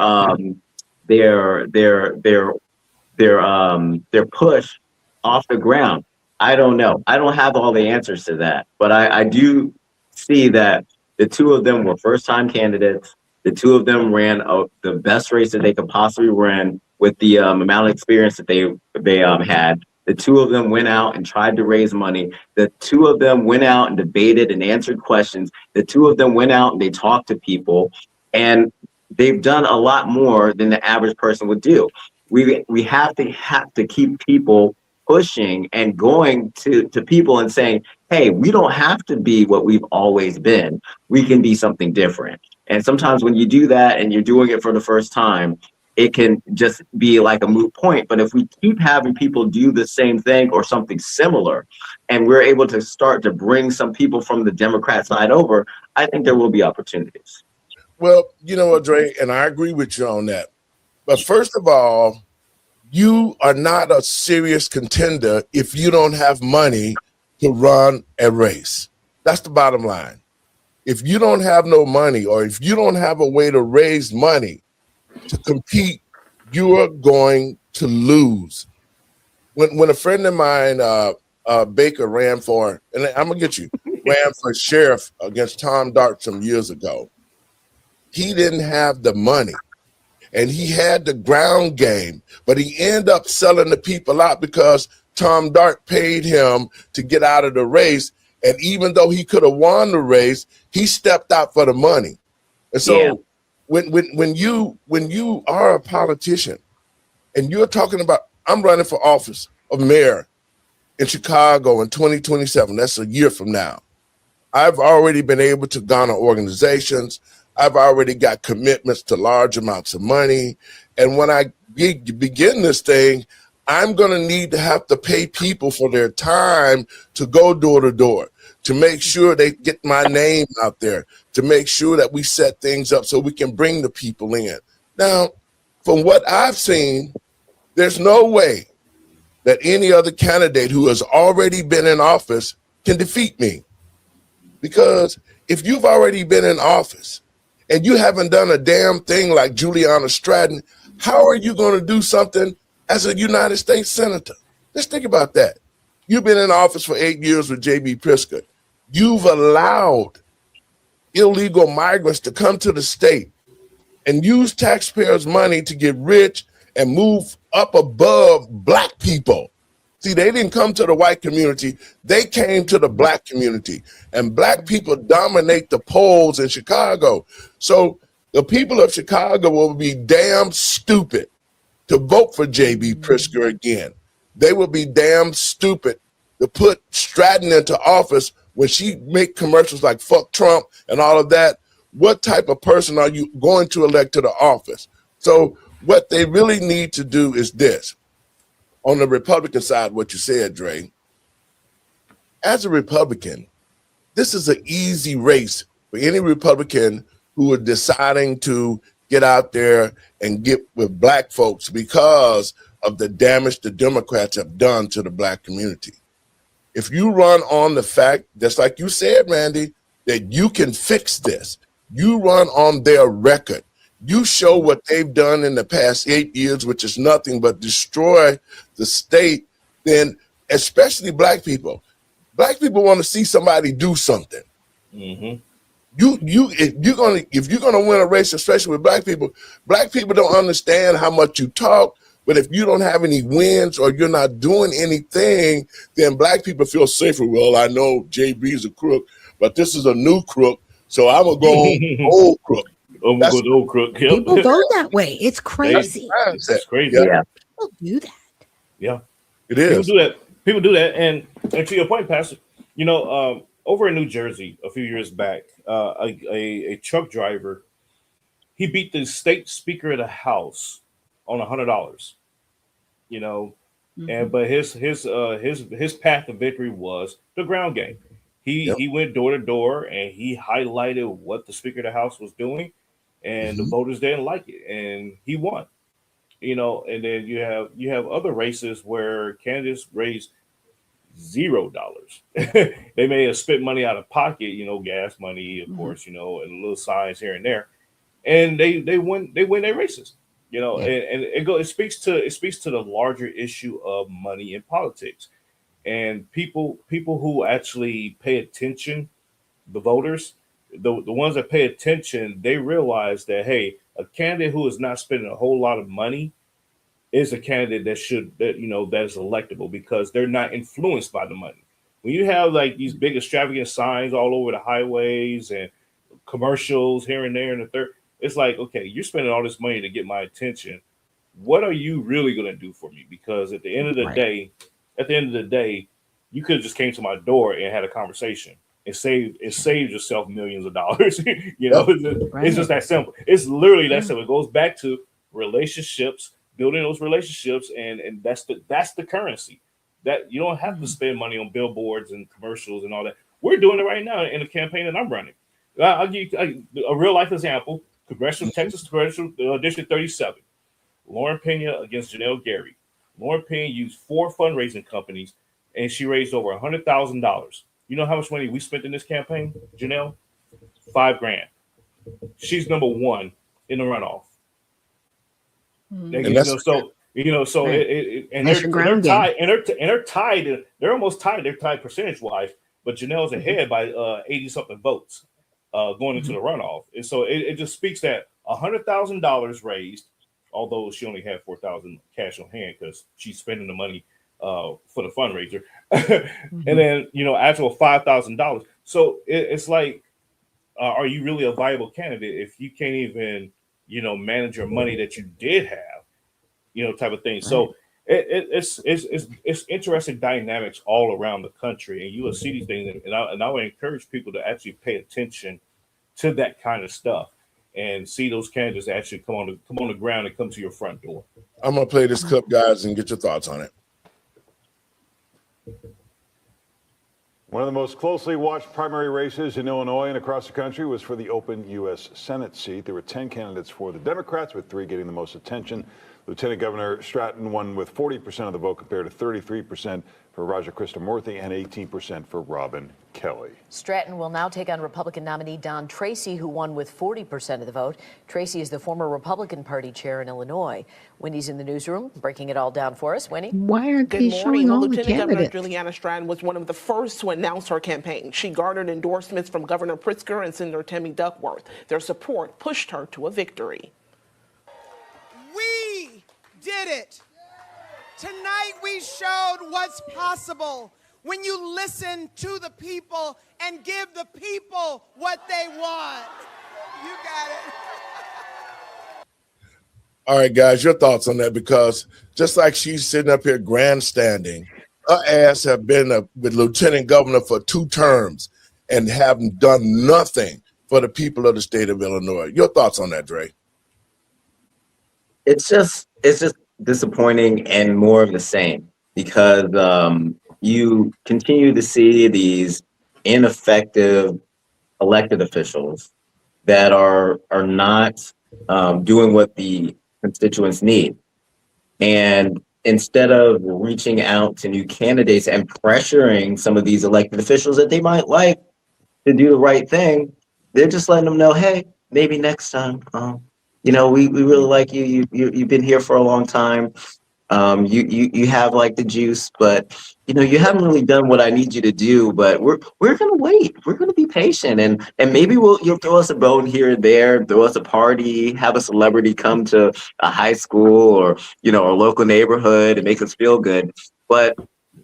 push off the ground? I don't know. I don't have all the answers to that, but I do see that the two of them were first-time candidates. The two of them ran the best race that they could possibly run with the amount of experience that they had. The two of them went out and tried to raise money. The two of them went out and debated and answered questions. The two of them went out and they talked to people, and they've done a lot more than the average person would do. We have to keep people pushing and going to people and saying, hey, we don't have to be what we've always been. We can be something different. And sometimes when you do that and you're doing it for the first time, it can just be like a moot point. But if we keep having people do the same thing or something similar, and we're able to start to bring some people from the Democrat side over, I think there will be opportunities. Well, you know what, Dre, and I agree with you on that. But first of all, you are not a serious contender if you don't have money to run a race. That's the bottom line. If you don't have no money, or if you don't have a way to raise money to compete, you are going to lose. When a friend of mine, Baker, ran for, and I'm gonna get you, ran for sheriff against Tom Dart some years ago, he didn't have the money. And he had the ground game, but he ended up selling the people out because Tom Dart paid him to get out of the race. And even though he could have won the race, he stepped out for the money. And so when you are a politician and you're talking about, I'm running for office of mayor in Chicago in 2027, that's a year from now. I've already been able to garner organizations. I've already got commitments to large amounts of money. And when I begin this thing, I'm going to need to have to pay people for their time to go door to door, to make sure they get my name out there, to make sure that we set things up so we can bring the people in. Now, from what I've seen, there's no way that any other candidate who has already been in office can defeat me. Because if you've already been in office, and you haven't done a damn thing like Juliana Stratton, how are you going to do something as a United States Senator? Let's think about that. You've been in office for 8 years with J.B. Pritzker. You've allowed illegal migrants to come to the state and use taxpayers' money to get rich and move up above black people. See, they didn't come to the white community. They came to the black community. And black people dominate the polls in Chicago. So the people of Chicago will be damn stupid to vote for J.B. Pritzker again. They will be damn stupid to put Stratton into office when she make commercials like fuck Trump and all of that. What type of person are you going to elect to the office? So what they really need to do is this. On the Republican side, what you said, Dre, as a Republican, this is an easy race for any Republican who are deciding to get out there and get with black folks because of the damage the Democrats have done to the black community. If you run on the fact, just like you said, Randy, that you can fix this, you run on their record, you show what they've done in the past 8 years, which is nothing but destroy the state, then especially black people want to see somebody do something. Mm-hmm. If you're gonna win a race, especially with black people don't understand how much you talk. But if you don't have any wins or you're not doing anything, then black people feel safer. Well, I know JB's a crook, but this is a new crook, so I'm gonna go old crook. I'm gonna go to old crook. Yep. People vote that way. It's crazy. It's crazy. Yeah. People do that. Yeah, It is. People do that. And to your point, Pastor, over in New Jersey a few years back, a truck driver, he beat the state speaker of the House on $100. And but his path to victory was the ground game. He went door to door and he highlighted what the Speaker of the House was doing, and the voters didn't like it, and he won. And then you have other races where candidates raised $0. They may have spent money out of pocket, gas money, of course, and little signs here and there, and they win their races. And it speaks to the larger issue of money in politics, and people who actually pay attention, the voters, the ones that pay attention, they realize that, hey, a candidate who is not spending a whole lot of money is a candidate that is electable because they're not influenced by the money. When you have like these big extravagant signs all over the highways and commercials here and there and the third, it's like, okay, you're spending all this money to get my attention. What are you really going to do for me? Because at the end of the day, you could have just came to my door and had a conversation and saved yourself millions of dollars. It's just that simple. It's literally that simple. It goes back to relationships, building those relationships, and that's the currency. That you don't have to spend money on billboards and commercials and all that. We're doing it right now in the campaign that I'm running. I'll give you a real life example. Texas Congressional District 37. Lauren Pena against Janelle Gary. Lauren Pena used 4 fundraising companies, and she raised over $100,000. You know how much money we spent in this campaign, Janelle? $5,000. She's number 1 in the runoff. They're tied. They're almost tied. They're tied percentage-wise, but Janelle's ahead by 80-something votes going into the runoff. And so it just speaks that $100,000 raised, although she only had $4,000 cash on hand because she's spending the money for the fundraiser, and then actual $5,000. So it's like, are you really a viable candidate if you can't even manage your money that you did have, type of thing. Right. So it's interesting dynamics all around the country, and you will see these things. And I would encourage people to actually pay attention to that kind of stuff and see those candidates actually come on the ground and come to your front door. I'm gonna play this clip, guys, and get your thoughts on it. One of the most closely watched primary races in Illinois and across the country was for the open U.S. Senate seat. There were 10 candidates for the Democrats, with 3 getting the most attention. Lieutenant Governor Stratton won with 40% of the vote compared to 33% for Raja Krishnamurthy and 18% for Robin Kelly. Stratton will now take on Republican nominee Don Tracy, who won with 40% of the vote. Tracy is the former Republican Party chair in Illinois. Winnie's in the newsroom, breaking it all down for us. Winnie? Why aren't they showing all the Lieutenant Governor candidates? Juliana Stratton was one of the first to announce her campaign. She garnered endorsements from Governor Pritzker and Senator Tammy Duckworth. Their support pushed her to a victory. We did it. Tonight we showed what's possible when you listen to the people and give the people what they want. You got it. All right, guys, your thoughts on that? Because just like she's sitting up here grandstanding, her ass have been with lieutenant governor for 2 terms and haven't done nothing for the people of the state of Illinois. Your thoughts on that, Dre? It's just disappointing and more of the same, because you continue to see these ineffective elected officials that are not doing what the constituents need. And instead of reaching out to new candidates and pressuring some of these elected officials that they might like to do the right thing, they're just letting them know, hey, maybe next time. We really like you. You've been here for a long time. You have like the juice, but you haven't really done what I need you to do. But we're gonna wait. We're gonna be patient, and maybe you'll throw us a bone here and there, throw us a party, have a celebrity come to a high school or a local neighborhood and make us feel good. But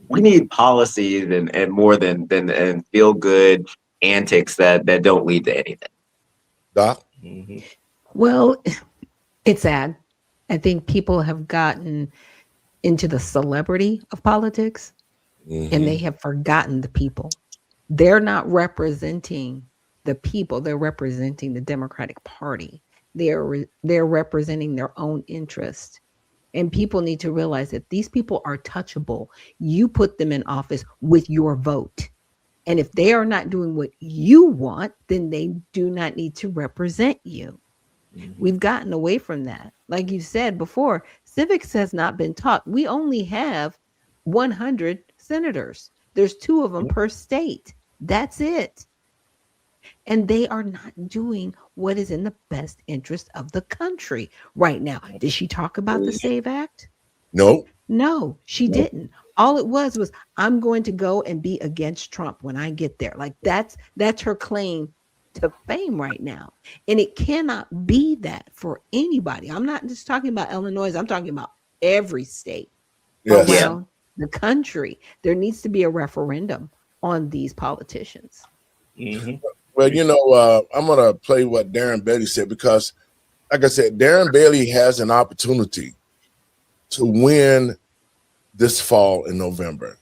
we need policies and more than feel good antics that don't lead to anything. Doc? Mm-hmm. Well, it's sad. I think people have gotten into the celebrity of politics, and they have forgotten the people. They're not representing the people. They're representing the Democratic Party. They're representing their own interest. And people need to realize that these people are touchable. You put them in office with your vote. And if they are not doing what you want, then they do not need to represent you. We've gotten away from that. Like you said before, civics has not been taught. We only have 100 senators. There's 2 of them per state. That's it. And they are not doing what is in the best interest of the country right now. Did she talk about the SAVE Act? No. No, she didn't. All it was I'm going to go and be against Trump when I get there. Like that's her claim to fame right now. And it cannot be that for anybody. I'm not just talking about Illinois. I'm talking about every state around the country. There needs to be a referendum on these politicians. Mm-hmm. Well, I'm going to play what Darren Bailey said, because like I said, Darren Bailey has an opportunity to win this fall in November.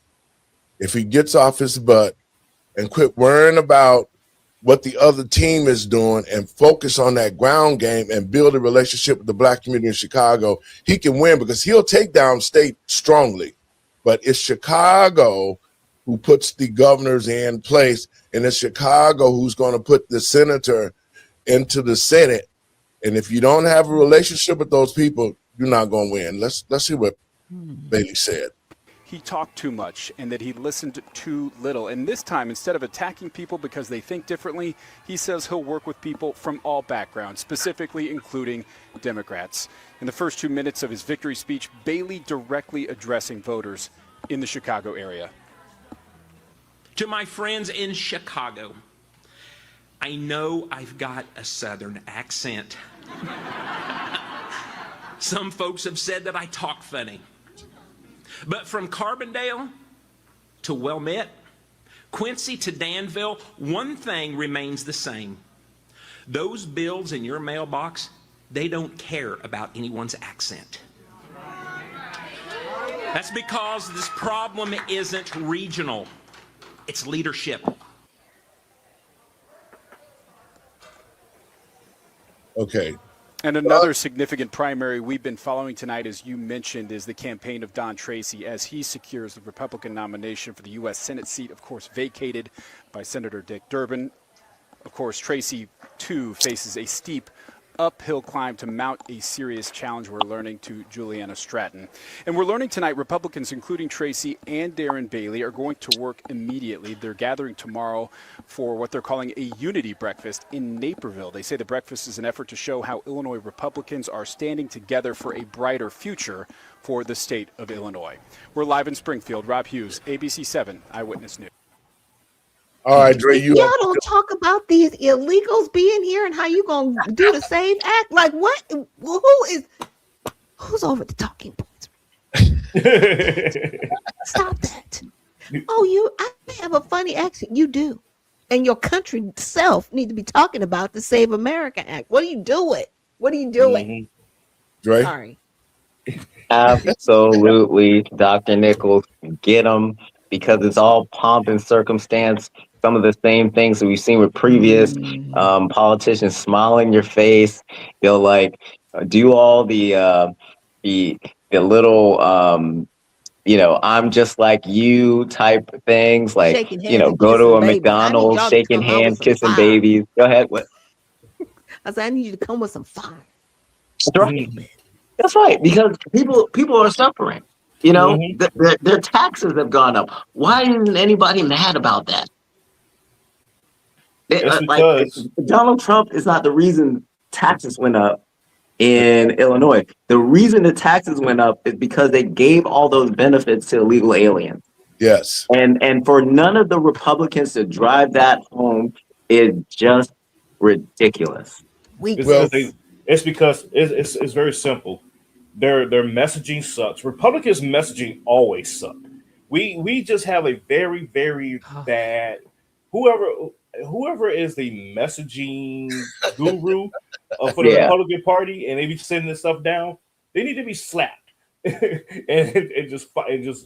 If he gets off his butt and quit worrying about what the other team is doing and focus on that ground game and build a relationship with the Black community in Chicago, he can win, because he'll take down state strongly. But it's Chicago who puts the governors in place, and it's Chicago who's going to put the senator into the Senate. And if you don't have a relationship with those people, you're not going to win. Let's see what Bailey said. He talked too much and that he listened too little. And this time, instead of attacking people because they think differently, he says he'll work with people from all backgrounds, specifically including Democrats. In the first 2 minutes of his victory speech, Bailey directly addressing voters in the Chicago area. To my friends in Chicago, I know I've got a Southern accent. Some folks have said that I talk funny. But from Carbondale to Wilmette, Quincy to Danville, one thing remains the same. Those bills in your mailbox, they don't care about anyone's accent. That's because this problem isn't regional. It's leadership. Okay. And another significant primary we've been following tonight, as you mentioned, is the campaign of Don Tracy as he secures the Republican nomination for the U.S. Senate seat, of course, vacated by Senator Dick Durbin. Of course, Tracy, too, faces a steep uphill climb to mount a serious challenge, we're learning, to Juliana Stratton. And we're learning tonight Republicans, including Tracy and Darren Bailey, are going to work immediately. They're gathering tomorrow for what they're calling a unity breakfast in Naperville. They say the breakfast is an effort to show how Illinois Republicans are standing together for a brighter future for the state of Illinois. We're live in Springfield. Rob Hughes, ABC 7 Eyewitness News. All right, Dre, y'all don't talk about these illegals being here and how you gonna do the SAVE Act. Like what? Who's over the talking points? Stop that. Oh, I have a funny accent. You do. And your country itself need to be talking about the Save America Act. What are you doing? What are you doing? Dre? Sorry. Absolutely, Dr. Nichols, get them, because it's all pomp and circumstance. Some of the same things that we've seen with previous politicians smile in your face. They'll like do all the little I'm just like you type things, like Shaking hands and go to kissing a babies. I need McDonald's, y'all to shaking come out with hands, some kissing fire. babies. Go ahead. What? I said, I need you to come with some fire. That's right. That's right. Because people are suffering. Their taxes have gone up. Why isn't anybody mad about that? It's because Donald Trump is not the reason taxes went up in Illinois. The reason the taxes went up is because they gave all those benefits to illegal aliens. Yes. And for none of the Republicans to drive that home is just ridiculous. It's because it's very simple. Their messaging sucks. Republicans' messaging always suck. We just have a very, very bad whoever is the messaging guru for the Republican Party, and they be sending this stuff down, they need to be slapped and just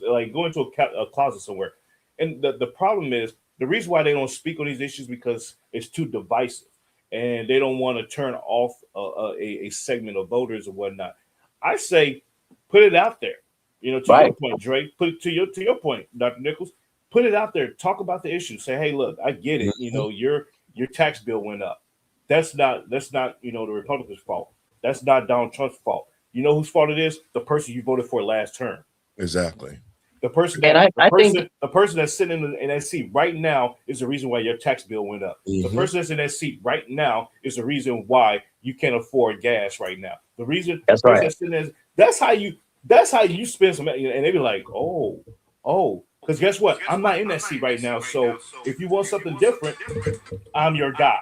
like go into a closet somewhere. And the problem is, the reason why they don't speak on these issues because it's too divisive, and they don't want to turn off a segment of voters or whatnot. I say, put it out there. To your point, Dre. Put it to your point, Dr. Nichols. Put it out there. Talk about the issue. Say, hey, look, I get it. Your tax bill went up. That's not the Republicans' fault. That's not Donald Trump's fault. You know whose fault it is? The person you voted for last term. Exactly. The person the person that's sitting in that seat right now is the reason why your tax bill went up. The person that's in that seat right now is the reason why you can't afford gas right now. The reason that's the person right. That's sitting there, that's how you spend some, and they be like, oh, because guess what? I'm not in that seat right now. So if you want something different, I'm your guy.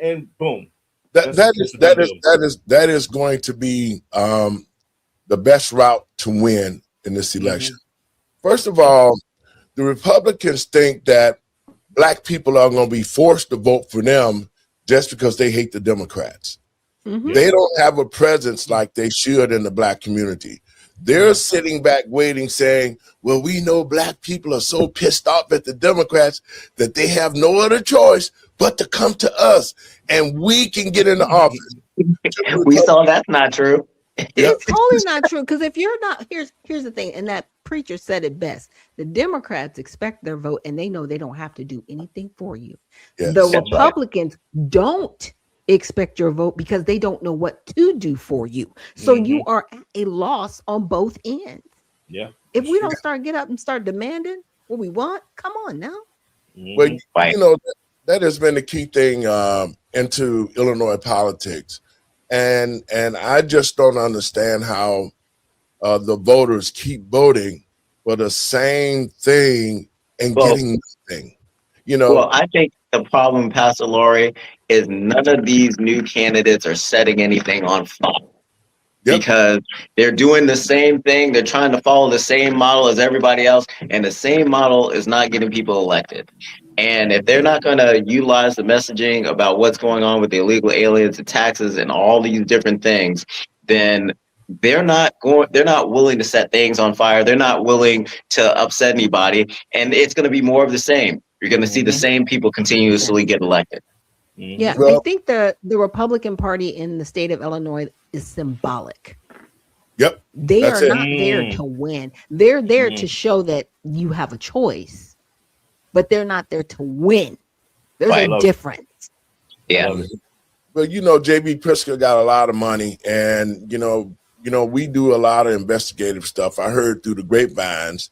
And boom. That is going to be the best route to win in this election. First of all, the Republicans think that black people are going to be forced to vote for them just because they hate the Democrats. They don't have a presence like they should in the black community. They're sitting back waiting, saying, well, we know black people are so pissed off at the Democrats that they have no other choice but to come to us, and we can get in the office. We saw that's not true. It's totally not true, because if you're not, here's the thing, and that preacher said it best. The Democrats expect their vote, and they know they don't have to do anything for you. Yes. The Republicans don't expect your vote because they don't know what to do for you. So you are at a loss on both ends. Yeah. If we don't get up and start demanding what we want, come on now. Well, that has been the key thing into Illinois politics. And I just don't understand how the voters keep voting for the same thing and getting nothing. Well, I think the problem, Pastor Laurie, is none of these new candidates are setting anything on fire. Because they're doing the same thing. They're trying to follow the same model as everybody else, and the same model is not getting people elected. And if they're not going to utilize the messaging about what's going on with the illegal aliens, the taxes, and all these different things, then they're not willing to set things on fire. They're not willing to upset anybody, and it's going to be more of the same. You're going to see the same people continuously get elected. Yeah, I think the Republican Party in the state of Illinois is symbolic. Yep. They are not there to win. They're there to show that you have a choice, but they're not there to win. There's a difference. Yeah. But JB Pritzker got a lot of money, and we do a lot of investigative stuff. I heard through the grapevines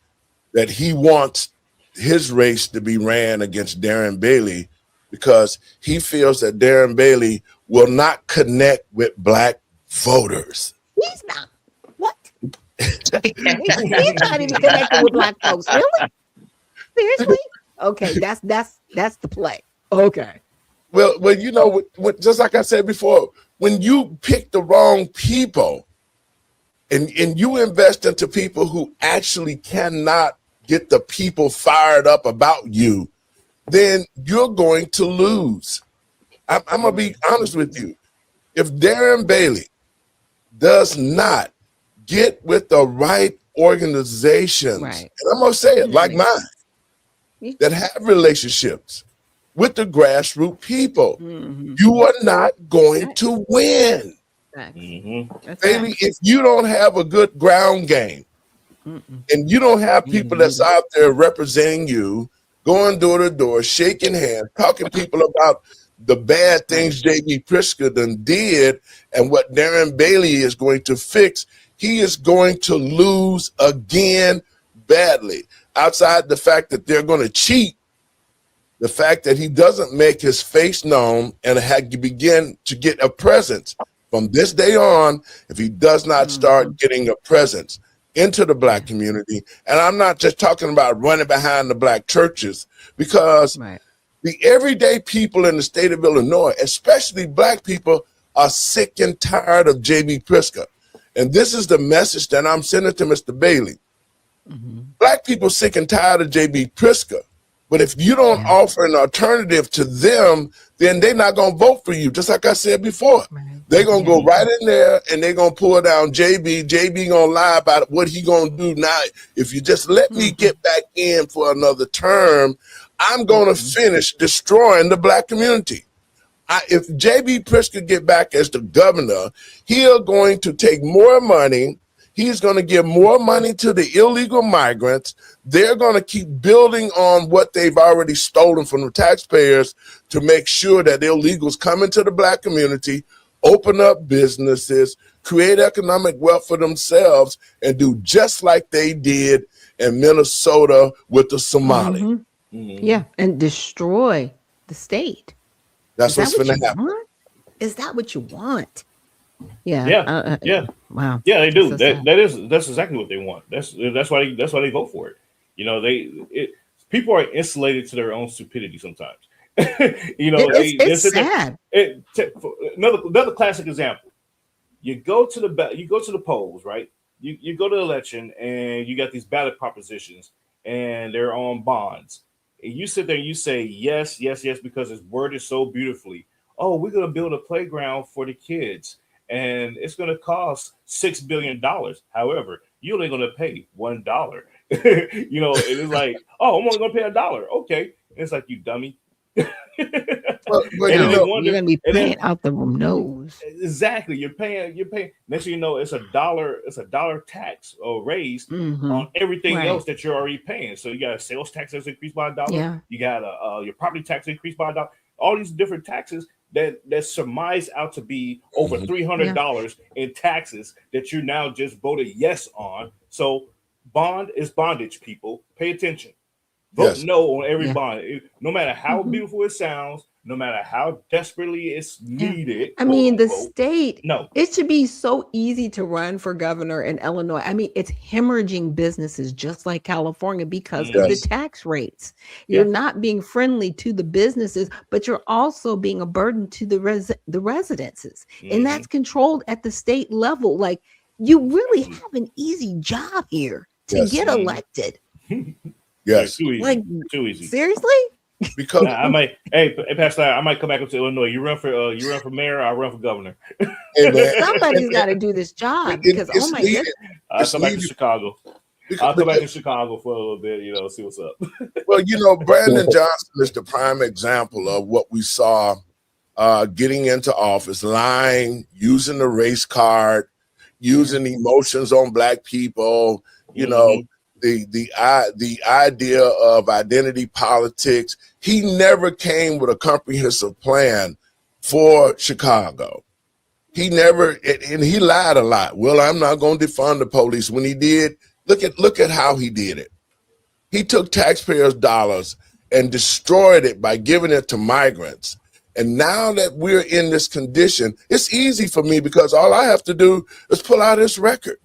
that he wants his race to be ran against Darren Bailey because he feels that Darren Bailey will not connect with black voters. He's not. What? He's not even connected with black folks. Really? Seriously? Okay, that's the play. Okay. Well, just like I said before, when you pick the wrong people, and you invest into people who actually cannot get the people fired up about you, then you're going to lose. I'm going to be honest with you. If Darren Bailey does not get with the right organizations, and I'm going to say it like mine, that have relationships with the grassroots people, you are not going to win. Bailey, if you don't have a good ground game and you don't have people that's out there representing you, going door to door, shaking hands, talking to people about the bad things J.B. Pritzker done did and what Darren Bailey is going to fix, he is going to lose again badly. Outside the fact that they're going to cheat, the fact that he doesn't make his face known and begin to get a presence from this day on, if he does not start getting a presence into the Black community. And I'm not just talking about running behind the Black churches, because the everyday people in the state of Illinois, especially Black people, are sick and tired of J.B. Pritzker. And this is the message that I'm sending to Mr. Bailey. Black people sick and tired of J.B. Pritzker. But if you don't offer an alternative to them, then they're not going to vote for you. Just like I said before, they're going to go right in there and they're going to pull down JB. JB going to lie about what he going to do now. If you just let me get back in for another term, I'm going to finish destroying the Black community. If JB Pritzker get back as the governor, he's going to take more money. He's going to give more money to the illegal migrants. They're going to keep building on what they've already stolen from the taxpayers to make sure that illegals come into the Black community, open up businesses, create economic wealth for themselves, and do just like they did in Minnesota with the Somali. Yeah, and destroy the state. That's what's going to happen. Is that what you want? Yeah. Yeah. Wow. Yeah, they do. So That's exactly what they want. That's why they vote for it. You know, people are insulated to their own stupidity sometimes. You know, it's sad. Another classic example. You go to the polls, right? You go to the election and you got these ballot propositions and they're on bonds. And you sit there and you say yes, yes, yes, because it's worded so beautifully. Oh, we're gonna build a playground for the kids. And it's going to cost $6 billion. However, you're only going to pay $1. You know, it's like, oh, I'm only going to pay $1. Okay. And it's like, you dummy. You're going to be paying out the nose. Exactly. You're paying. Next thing you know, it's $1 tax or raised on everything else that you're already paying. So you got a sales tax that's increased by $1. Yeah. You got your property tax increased by $1. All these different taxes that surmise out to be over $300 in taxes that you now just voted yes on. So bond is bondage, people. Pay attention. Vote no on every bond. No matter how beautiful it sounds, no matter how desperately it's needed. I mean, the state, it should be so easy to run for governor in Illinois. I mean, it's hemorrhaging businesses just like California because of the tax rates. You're not being friendly to the businesses, but you're also being a burden to the residences. And that's controlled at the state level. Like, you really have an easy job here to get elected. Yes. Too easy. Like, too easy. Seriously? Because I might, hey Pastor, I might come back up to Illinois. You run for mayor, I run for governor. Somebody's got to do this job because oh my goodness. I'll come back to Chicago. I'll come back to Chicago for a little bit, you know, see what's up. Well, you know, Brandon Johnson is the prime example of what we saw getting into office, lying, using the race card, using emotions on Black people, you know. The idea of identity politics. He never came with a comprehensive plan for Chicago. He never, and he lied a lot. Well, I'm not going to defund the police. When he did, look at how he did it. He took taxpayers' dollars and destroyed it by giving it to migrants. And now that we're in this condition, it's easy for me because all I have to do is pull out this record.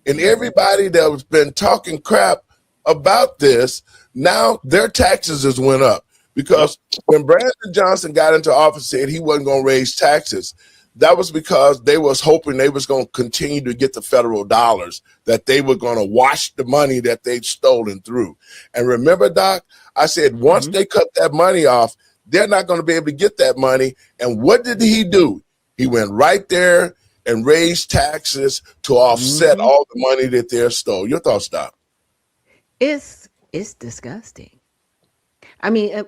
And everybody that has been talking crap about this, now their taxes has went up. Because when Brandon Johnson got into office, said he wasn't going to raise taxes, that was because they was hoping they was going to continue to get the federal dollars, that they were going to wash the money that they'd stolen through. And remember, Doc, I said, once they cut that money off, they're not going to be able to get that money. And what did he do? He went right there and raised taxes to offset all the money that they stole. Your thoughts, Doc? It's disgusting. I mean,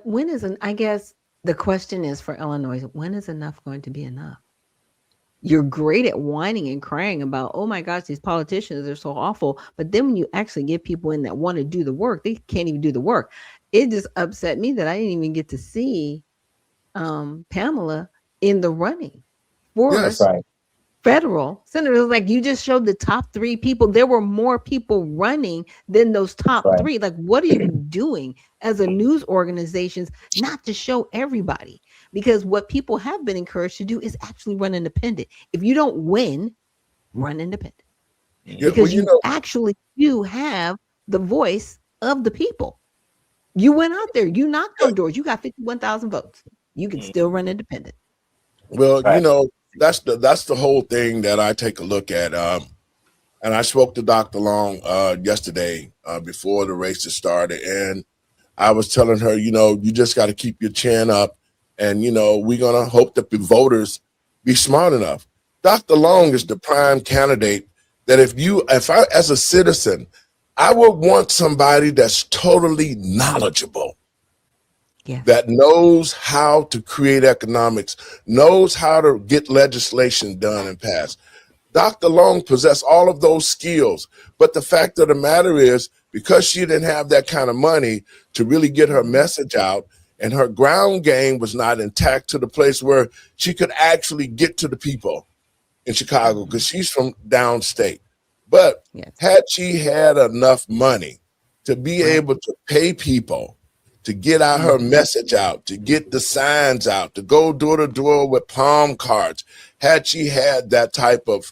I guess the question is for Illinois, when is enough going to be enough? You're great at whining and crying about, oh my gosh, these politicians are so awful. But then when you actually get people in that want to do the work, they can't even do the work. It just upset me that I didn't even get to see Pamela in the running for federal senators. Like, you just showed the top 3 people. There were more people running than those top 3. Like, what are you doing as a news organization not to show everybody? Because what people have been encouraged to do is actually run independent. If you don't win, run independent. Because you actually do have the voice of the people. You went out there, you knocked on doors, you got 51,000 votes. You can still run independent. Well, that's the whole thing that I take a look at. And I spoke to Dr. Long yesterday before the races started, and I was telling her, you just got to keep your chin up, and we're gonna hope that the voters be smart enough. Dr. Long is the prime candidate that if I as a citizen, I would want somebody that's totally knowledgeable. That knows how to create economics, knows how to get legislation done and passed. Dr. Long possessed all of those skills, but the fact of the matter is, because she didn't have that kind of money to really get her message out, and her ground game was not intact to the place where she could actually get to the people in Chicago, because she's from downstate. But had she had enough money to be able to pay people to get out her message out, to get the signs out, to go door to door with palm cards, had she had that type of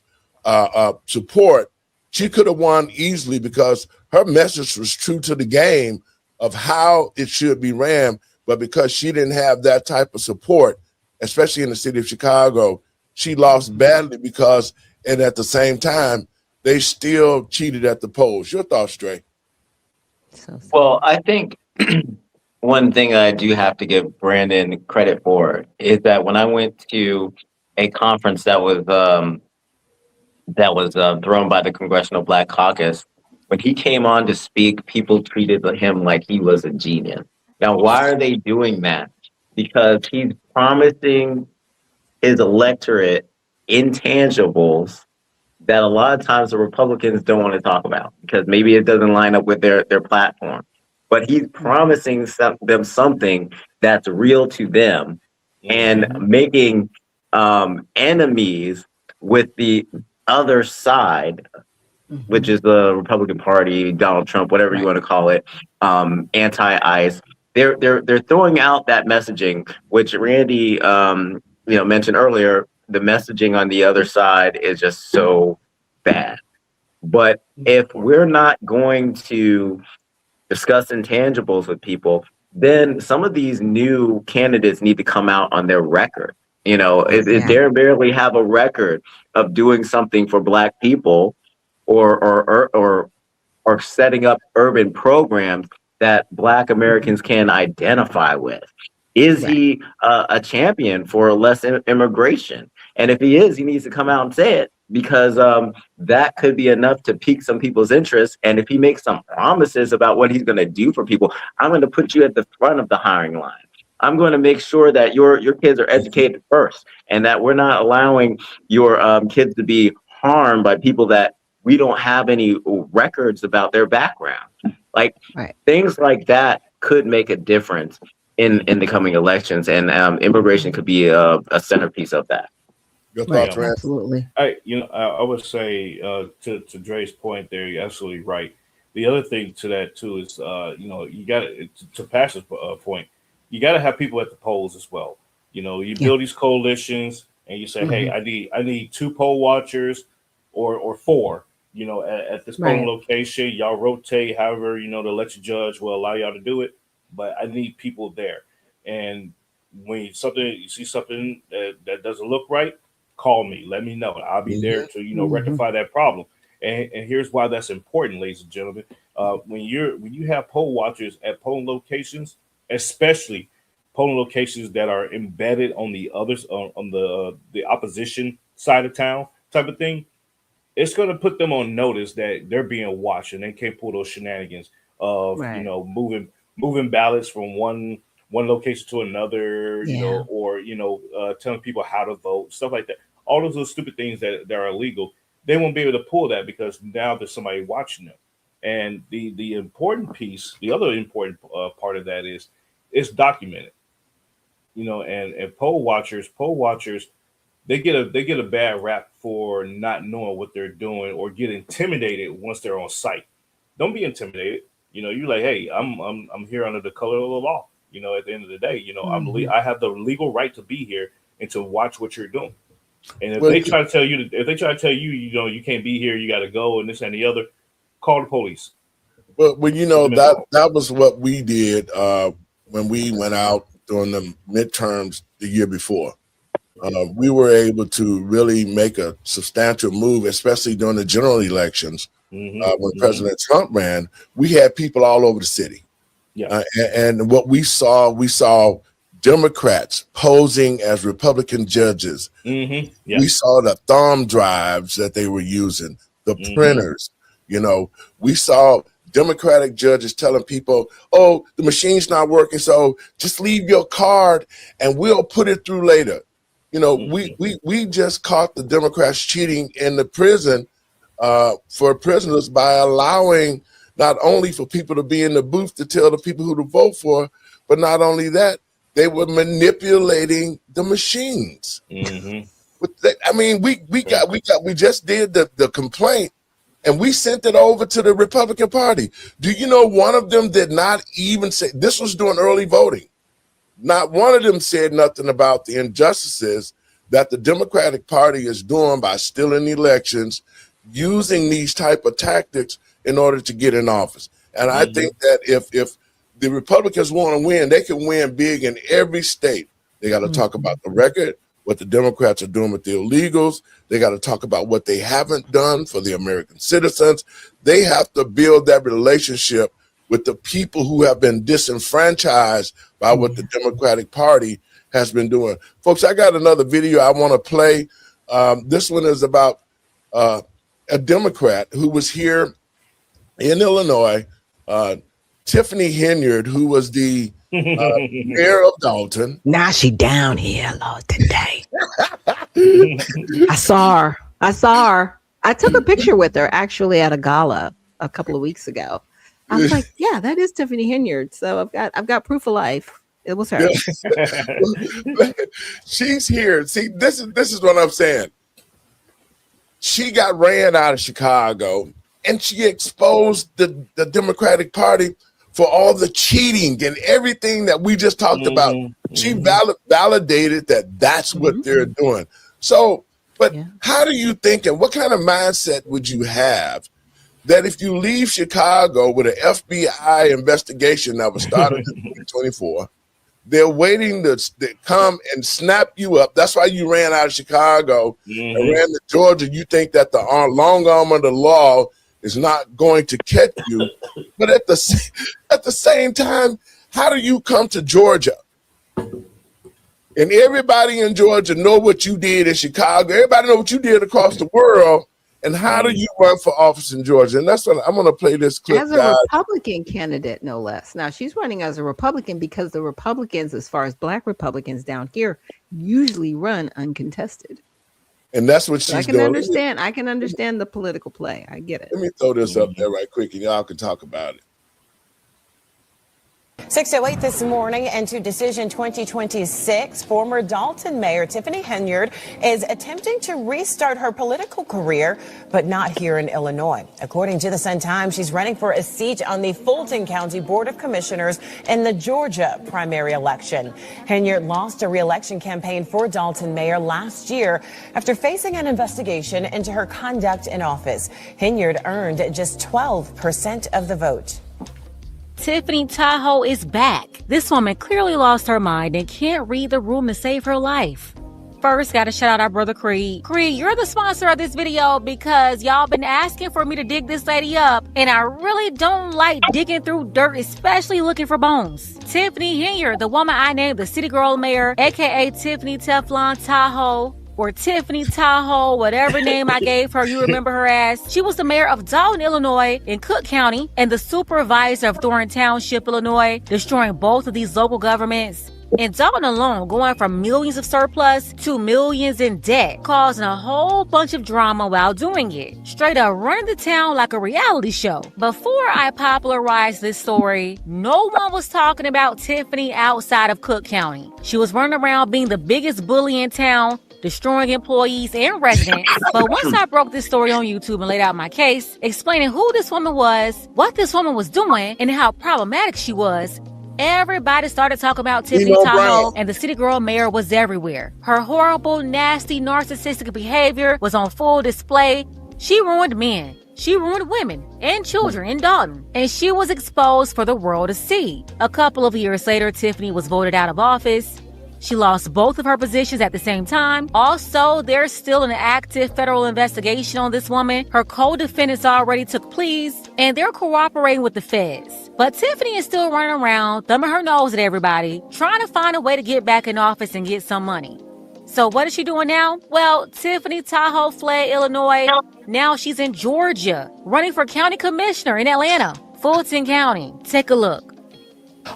support, she could have won easily, because her message was true to the game of how it should be ran. But because she didn't have that type of support, especially in the city of Chicago, she lost badly, and at the same time, they still cheated at the polls. Your thoughts, Dre? Well, I think one thing I do have to give Brandon credit for is that when I went to a conference that was thrown by the Congressional Black Caucus, when he came on to speak, people treated him like he was a genius. Now, why are they doing that? Because he's promising his electorate intangibles that a lot of times the Republicans don't want to talk about, because maybe it doesn't line up with their platform. But he's promising them something that's real to them, and making enemies with the other side, which is the Republican Party, Donald Trump, whatever you want to call it, anti-ICE. They're throwing out that messaging, which Randy mentioned earlier. The messaging on the other side is just so bad. But if we're not going to discuss intangibles with people, then some of these new candidates need to come out on their record. If they barely have a record of doing something for Black people, or setting up urban programs that Black Americans can identify with. Is he a champion for less immigration? And if he is, he needs to come out and say it, because that could be enough to pique some people's interest. And if he makes some promises about what he's going to do for people, I'm going to put you at the front of the hiring line. I'm going to make sure that your kids are educated first, and that we're not allowing your kids to be harmed by people that we don't have any records about their background. Things like that could make a difference in the coming elections, and immigration could be a centerpiece of that. Your thoughts, Rand? Absolutely. I would say to Dre's point there, you're absolutely right. The other thing to that too is you got to Pastor's point, you got to have people at the polls as well. You build these coalitions, and you say, hey, I need 2 poll watchers or 4. At this polling location, y'all rotate however the election judge will allow y'all to do it, but I need people there. And when you see something that doesn't look right, call me. Let me know. I'll be there to, you know, rectify that problem. And here's why that's important, ladies and gentlemen. When you have poll watchers at polling locations, especially polling locations that are embedded on the others on the opposition side of town type of thing, it's going to put them on notice that they're being watched and they can't pull those shenanigans of you know moving ballots from one location to another, you know, or you know telling people how to vote, stuff like that. All those little stupid things that are illegal, they won't be able to pull that because now there's somebody watching them. And the important piece, the other important part of that is it's documented. You know, and poll watchers, they get a bad rap for not knowing what they're doing or get intimidated once they're on site. Don't be intimidated. You know, you're like, hey, I'm here under the color of the law. You know, at the end of the day, you know, I have the legal right to be here and to watch what you're doing. And if they try to tell you, you know, you can't be here, you got to go, and this and the other, call the police. Well, you know, that was what we did when we went out during the midterms the year before. We were able to really make a substantial move, especially during the general elections. When President Trump ran, we had people all over the city. And what we saw Democrats posing as Republican judges. We saw the thumb drives that they were using, the printers. You know, we saw Democratic judges telling people, oh, the machine's not working, so just leave your card and we'll put it through later. You know, we just caught the Democrats cheating in the prison for prisoners by allowing not only for people to be in the booth to tell the people who to vote for, but not only that, they were manipulating the machines. I mean, we just did the complaint and we sent it over to the Republican Party. Do you know one of them did not even say, this was during early voting. Not one of them said nothing about the injustices that the Democratic Party is doing by stealing elections, using these type of tactics in order to get in office. And I think that if the Republicans want to win, they can win big in every state. They got to talk about the record, what the Democrats are doing with the illegals. They got to talk about what they haven't done for the American citizens. They have to build that relationship with the people who have been disenfranchised by what the Democratic Party has been doing. Folks, I got another video I want to play. This one is about a Democrat who was here in Illinois, Tiffany Henyard, who was the mayor of Dalton. Now she down here, Lord, today. I saw her. I took a picture with her actually at a gala a couple of weeks ago. I was like, yeah, that is Tiffany Henyard. So I've got proof of life. It was her. She's here. See, this is what I'm saying. She got ran out of Chicago and she exposed the Democratic Party for all the cheating and everything that we just talked about. She validated that that's what they're doing. So, but how do you think and what kind of mindset would you have that if you leave Chicago with an FBI investigation that was started in 2024, they're waiting to come and snap you up. That's why you ran out of Chicago and ran to Georgia. You think that the long arm of the law is not going to catch you. But at the same time, how do you come to Georgia? And everybody in Georgia know what you did in Chicago. Everybody know what you did across the world. And how do you run for office in Georgia? And that's what I'm going to play this clip. As a Republican candidate, no less. Now, she's running as a Republican because the Republicans, as far as Black Republicans down here, usually run uncontested. And that's what she's doing. I can understand the political play. I get it. Let me throw this up there right quick and y'all can talk about it. 6:08 this morning into Decision 2026. Former Dalton Mayor Tiffany Henyard is attempting to restart her political career, but not here in Illinois. According to the Sun-Times, she's running for a seat on the Fulton County Board of Commissioners in the Georgia primary election. Henyard lost a re-election campaign for Dalton Mayor last year after facing an investigation into her conduct in office. Henyard earned just 12% of the vote. Tiffany Tahoe is back. This woman clearly lost her mind and can't read the room to save her life. First, gotta shout out our brother Creed. Creed, you're the sponsor of this video because y'all been asking for me to dig this lady up, and I really don't like digging through dirt, especially looking for bones. Tiffany Henyard, the woman I named the City Girl Mayor, aka Tiffany Teflon Tahoe, or Tiffany Tahoe, whatever name I gave her, you remember her as. She was the mayor of Dalton, Illinois, in Cook County, and the supervisor of Thornton Township, Illinois, destroying both of these local governments. In Dalton alone, going from millions of surplus to millions in debt, causing a whole bunch of drama while doing it. Straight up running the town like a reality show. Before I popularized this story, no one was talking about Tiffany outside of Cook County. She was running around being the biggest bully in town, destroying employees and residents. But once I broke this story on YouTube and laid out my case, explaining who this woman was, what this woman was doing, and how problematic she was, everybody started talking about Tiffany Tahoe, and the City Girl Mayor was everywhere. Her horrible, nasty, narcissistic behavior was on full display. She ruined men. She ruined women and children in Dalton, and she was exposed for the world to see. A couple of years later, Tiffany was voted out of office. She lost both of her positions at the same time. Also, there's still an active federal investigation on this woman. Her co-defendants already took pleas, and they're cooperating with the feds. But Tiffany is still running around, thumbing her nose at everybody, trying to find a way to get back in office and get some money. So what is she doing now? Well, Tiffany Tahoe fled Illinois. Now she's in Georgia, running for county commissioner in Atlanta, Fulton County. Take a look.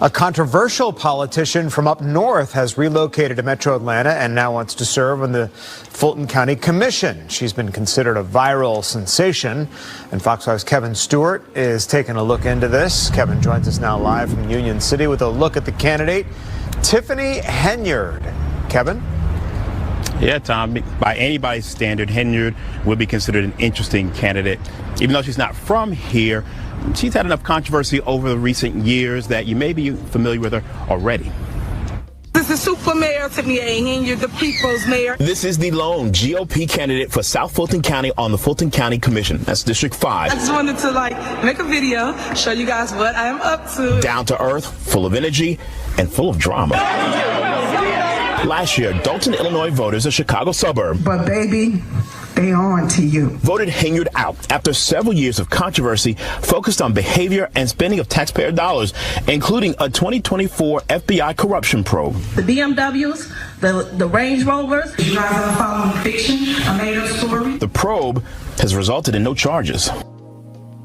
A controversial politician from up north has relocated to Metro Atlanta and now wants to serve on the Fulton County Commission. She's been considered a viral sensation, and Fox 5's Kevin Stewart is taking a look into this. Kevin joins us now live from Union City with a look at the candidate, Tiffany Henyard. Kevin? Yeah, Tom, by anybody's standard, Henyard would be considered an interesting candidate. Even though she's not from here, she's had enough controversy over the recent years that you may be familiar with her already. This is Super Mayor Tiffany Henyard, the People's Mayor. This is the lone GOP candidate for South Fulton County on the Fulton County Commission. That's District 5. I just wanted to make a video, show you guys what I am up to. Down to earth, full of energy, and full of drama. Last year, Dalton, Illinois voters, a Chicago suburb, but baby, they on to you, voted Henyard out after several years of controversy focused on behavior and spending of taxpayer dollars, including a 2024 FBI corruption probe. The BMWs, the Range Rovers, you guys are following fiction, a made-up story. The probe has resulted in no charges.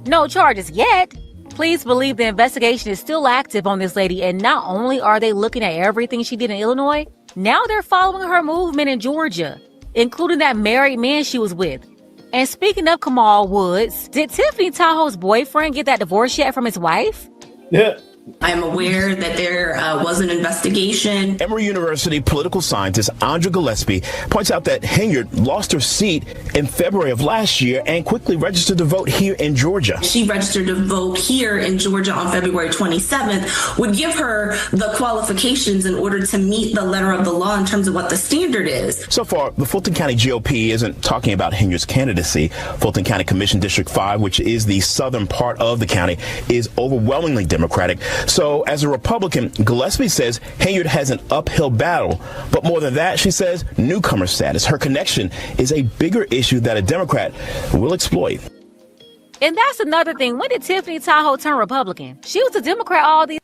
No charges yet. Please believe the investigation is still active on this lady, and not only are they looking at everything she did in Illinois, now they're following her movement in Georgia, including that married man she was with. And speaking of Kamal Woods, did Tiffany Tahoe's boyfriend get that divorce yet from his wife? Yeah. I'm aware that there was an investigation. Emory University political scientist Andra Gillespie points out that Henyard lost her seat in February of last year and quickly registered to vote here in Georgia. She registered to vote here in Georgia on February 27th, would give her the qualifications in order to meet the letter of the law in terms of what the standard is. So far, the Fulton County GOP isn't talking about Henyard's candidacy. Fulton County Commission District 5, which is the southern part of the county, is overwhelmingly Democratic. So as a Republican, Gillespie says Henyard has an uphill battle. But more than that, she says newcomer status, her connection, is a bigger issue that a Democrat will exploit. And that's another thing. When did Tiffany Tahoe turn Republican? She was a Democrat all these.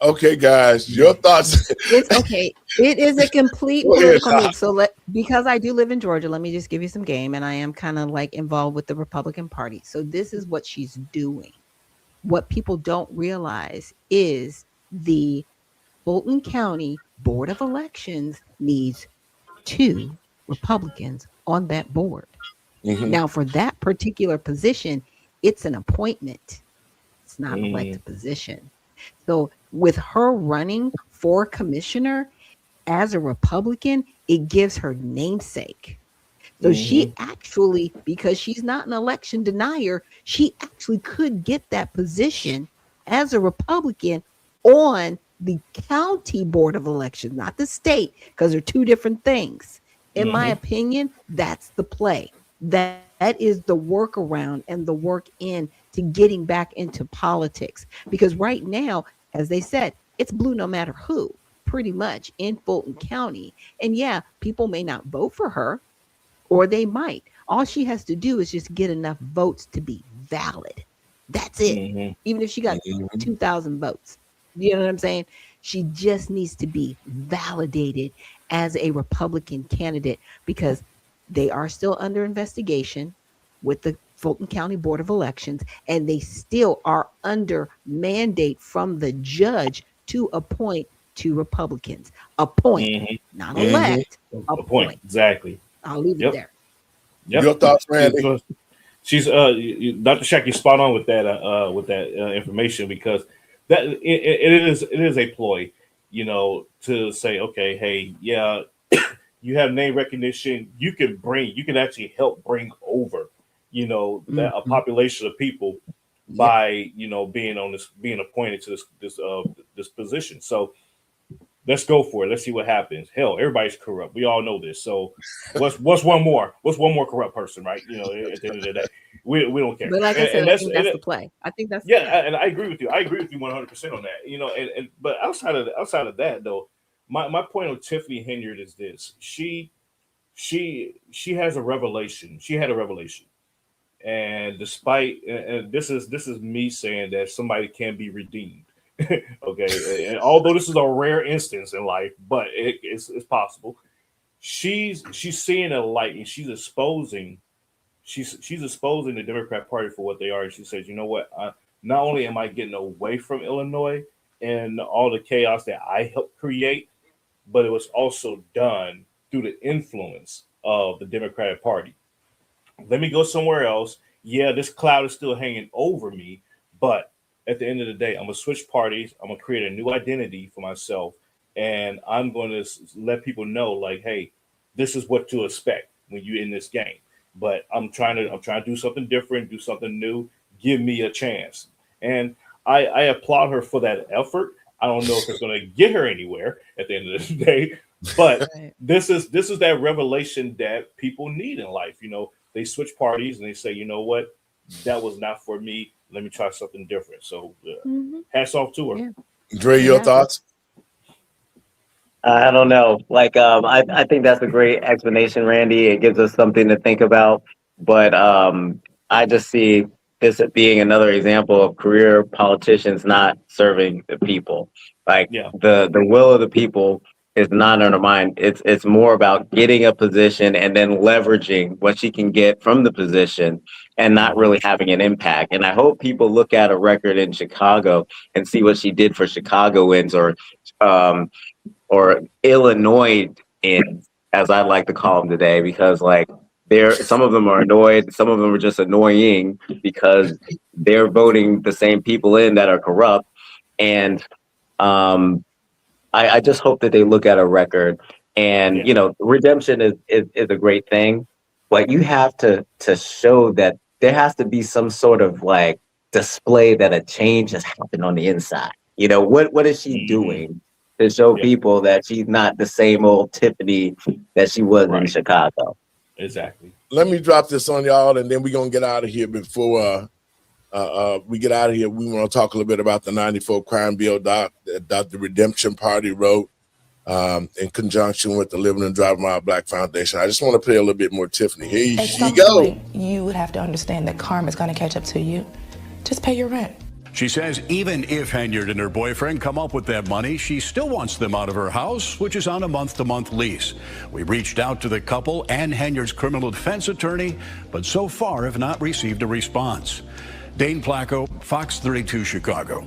Okay, guys, your thoughts. It's okay. It is a complete political move. So because I do live in Georgia, let me just give you some game, and I am kind of involved with the Republican Party. So this is what she's doing. What people don't realize is the Fulton County Board of Elections needs 2 Republicans on that board. Mm-hmm. Now, for that particular position, it's an appointment. It's not an elected position. So with her running for commissioner as a Republican, it gives her namesake. So she actually, because she's not an election denier, she actually could get that position as a Republican on the county board of elections, not the state, because they're 2 different things. In my opinion, that's the play. That is the workaround and the work into getting back into politics. Because right now, as they said, it's blue no matter who. pretty much in Fulton County. And yeah, people may not vote for her, or they might. All she has to do is just get enough votes to be valid. That's it. Even if she got 2,000 votes. You know what I'm saying? She just needs to be validated as a Republican candidate, because they are still under investigation with the Fulton County Board of Elections, and they still are under mandate from the judge to appoint 2 Republicans. Appoint, not elect. Appoint. Exactly. I'll leave it there. Yep. Your thoughts, Randy? She's Dr. Shack, you're spot on with that information, because that it is a ploy, you know, to say, okay, hey, yeah, you have name recognition, you can actually help bring over, you know, that a population of people by, you know, being appointed to this position. So let's go for it. Let's see what happens. Hell, everybody's corrupt. We all know this. So what's one more? What's one more corrupt person, right? You know, at the end of the day, we don't care. But like I said, I think that's the play. I think that's and I agree with you. I agree with you 100% on that. You know, but outside of that though, my point on Tiffany Henyard is this: she has a revelation. She had a revelation, and despite and this is me saying that somebody can be redeemed. Okay, and although this is a rare instance in life, but it's possible. She's seeing a light, and she's exposing the Democrat Party for what they are. And she says, you know what? Not only am I getting away from Illinois and all the chaos that I helped create, but it was also done through the influence of the Democratic Party. Let me go somewhere else. Yeah, this cloud is still hanging over me, but at the end of the day, I'm going to switch parties. I'm going to create a new identity for myself. And I'm going to let people know, like, hey, this is what to expect when you're in this game. But I'm trying to do something different, do something new. Give me a chance. And I applaud her for that effort. I don't know if it's going to get her anywhere at the end of the day, but this is that revelation that people need in life. You know, they switch parties and they say, you know what, that was not for me. Let me try something different. So hats off to her. Dre, your thoughts? I don't know. Like, I think that's a great explanation, Randy. It gives us something to think about. But I just see this being another example of career politicians not serving the people. Like the will of the people is not undermined. It's more about getting a position and then leveraging what she can get from the position and not really having an impact. And I hope people look at a record in Chicago and see what she did for Chicagoans or Illinoisans, as I like to call them today, because like some of them are annoyed, some of them are just annoying because they're voting the same people in that are corrupt. And I just hope that they look at a record, and you know, redemption is a great thing, but you have to show that there has to be some sort of like display that a change has happened on the inside. You know, what is she doing to show people that she's not the same old Tiffany that she was in Chicago? Exactly. Let me drop this on y'all, and then we're gonna get out of here. Before we get out of here, we want to talk a little bit about the 94 crime bill that the Redemption Party wrote in conjunction with the Living and Driving My Black Foundation. I just want to play a little bit more Tiffany. Here you go. Point, you would have to understand that karma is going to catch up to you. Just pay your rent. She says even if Henyard and her boyfriend come up with that money, she still wants them out of her house, which is on a month-to-month lease. We reached out to the couple and Henyard's criminal defense attorney, but so far have not received a response. Dane Placco, Fox 32 Chicago.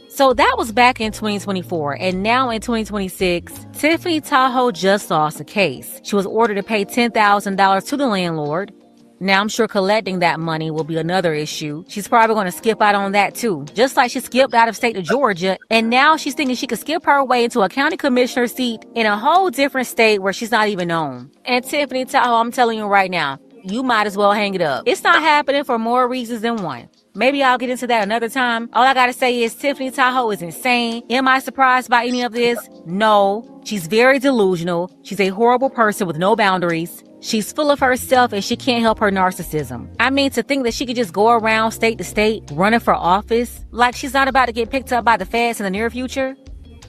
So that was back in 2024, and now in 2026, Tiffany Tahoe just lost a case. She was ordered to pay $10,000 to the landlord. Now I'm sure collecting that money will be another issue. She's probably going to skip out on that too, just like she skipped out of state to Georgia, and now she's thinking she could skip her way into a county commissioner seat in a whole different state where she's not even known. And Tiffany Tahoe, I'm telling you right now, you might as well hang it up. It's not happening for more reasons than one. Maybe I'll get into that another time. All I gotta say is Tiffany Tahoe is insane. Am I surprised by any of this? No. She's very delusional. She's a horrible person with no boundaries. She's full of herself and she can't help her narcissism. I mean, to think that she could just go around state to state running for office like she's not about to get picked up by the feds in the near future.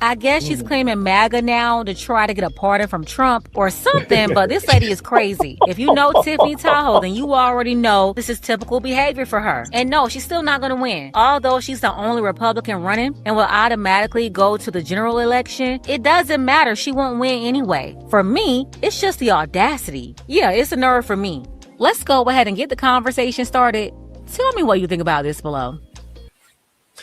I guess she's claiming MAGA now to try to get a pardon from Trump or something, but this lady is crazy. If you know Tiffany Tahoe, then you already know this is typical behavior for her. And no, she's still not going to win. Although she's the only Republican running and will automatically go to the general election, it doesn't matter. She won't win anyway. For me, it's just the audacity. Yeah, it's a nerve for me. Let's go ahead and get the conversation started. Tell me what you think about this below.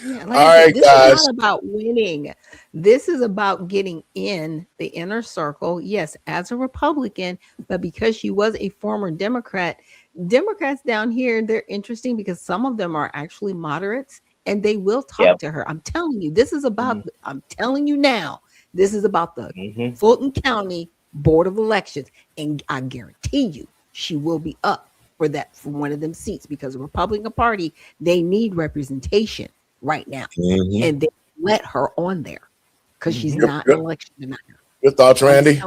Yeah, All right, this guys. is not about winning. This is about getting in the inner circle. Yes, as a Republican, but because she was a former Democrat, Democrats down here, they're interesting because some of them are actually moderates and they will talk to her. I'm telling you, this is about, I'm telling you now, this is about the Fulton County Board of Elections. And I guarantee you, she will be up for one of them seats because the Republican Party, they need representation right now. And they let her on there because she's not an election denier. Your thoughts, Randy?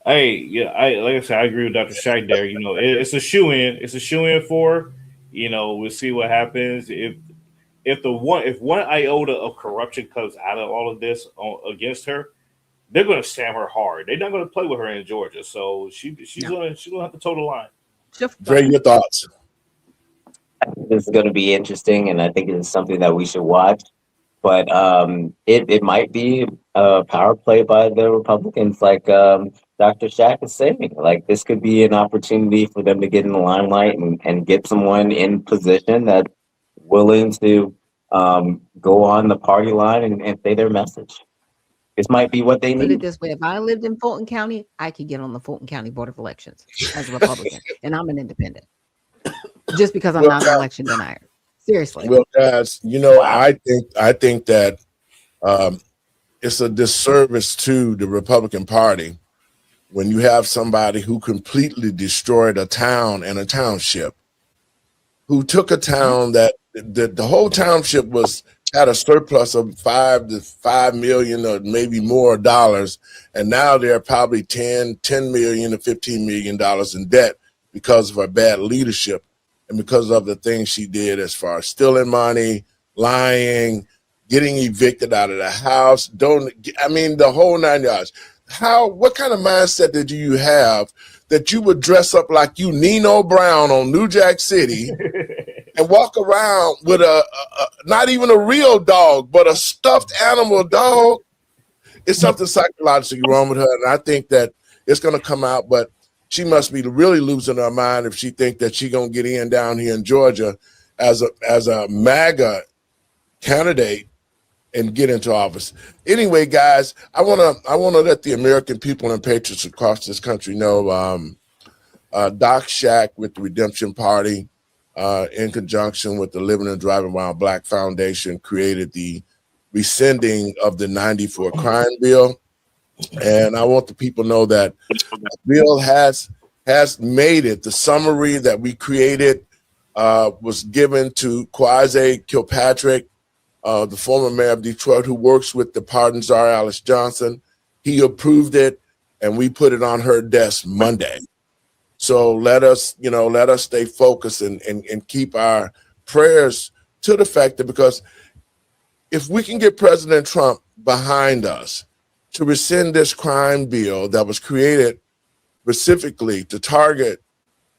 Hey, yeah, like I said, I agree with Dr. Shack there. You know, it's a shoe-in. It's a shoe-in for, you know, we'll see what happens. If one iota of corruption comes out of all of this against her, they're going to slam her hard. They're not going to play with her in Georgia. So she's going to have to toe the line. Dre, your thoughts? This is going to be interesting, and I think it's something that we should watch. But it might be a power play by the Republicans, like Dr. Shack is saying. Like, this could be an opportunity for them to get in the limelight and get someone in position that's willing to go on the party line and say their message. This might be what they Put it need. this way, if I lived in Fulton County, I could get on the Fulton County Board of Elections as a Republican, and I'm an independent. Just because I'm not an election denier. Seriously. Well, guys, you know, I think that it's a disservice to the Republican Party when you have somebody who completely destroyed a town and a township, who took a town that the whole township had a surplus of $5 million or maybe more dollars, and now they're probably $10 million to $15 million in debt because of her bad leadership and because of the things she did as far as stealing money, lying, getting evicted out of the house. The whole 9 yards. What kind of mindset did you have that you would dress up like you Nino Brown on New Jack City and walk around with not even a real dog, but a stuffed animal dog? It's something psychologically wrong with her, and I think that it's going to come out, but she must be really losing her mind if she think that she's going to get in down here in Georgia as a MAGA candidate and get into office. Anyway, guys, I want to let the American people and patriots across this country know Doc Shack with the Redemption Party, in conjunction with the Living and Driving While Black Foundation, created the rescinding of the 94 crime bill. And I want the people to know that the bill has made it. The summary that we created was given to Kwasi Kilpatrick, the former mayor of Detroit, who works with the pardon czar Alice Johnson. He approved it, and we put it on her desk Monday. So let us stay focused and keep our prayers to the fact that, because if we can get President Trump behind us to rescind this crime bill that was created specifically to target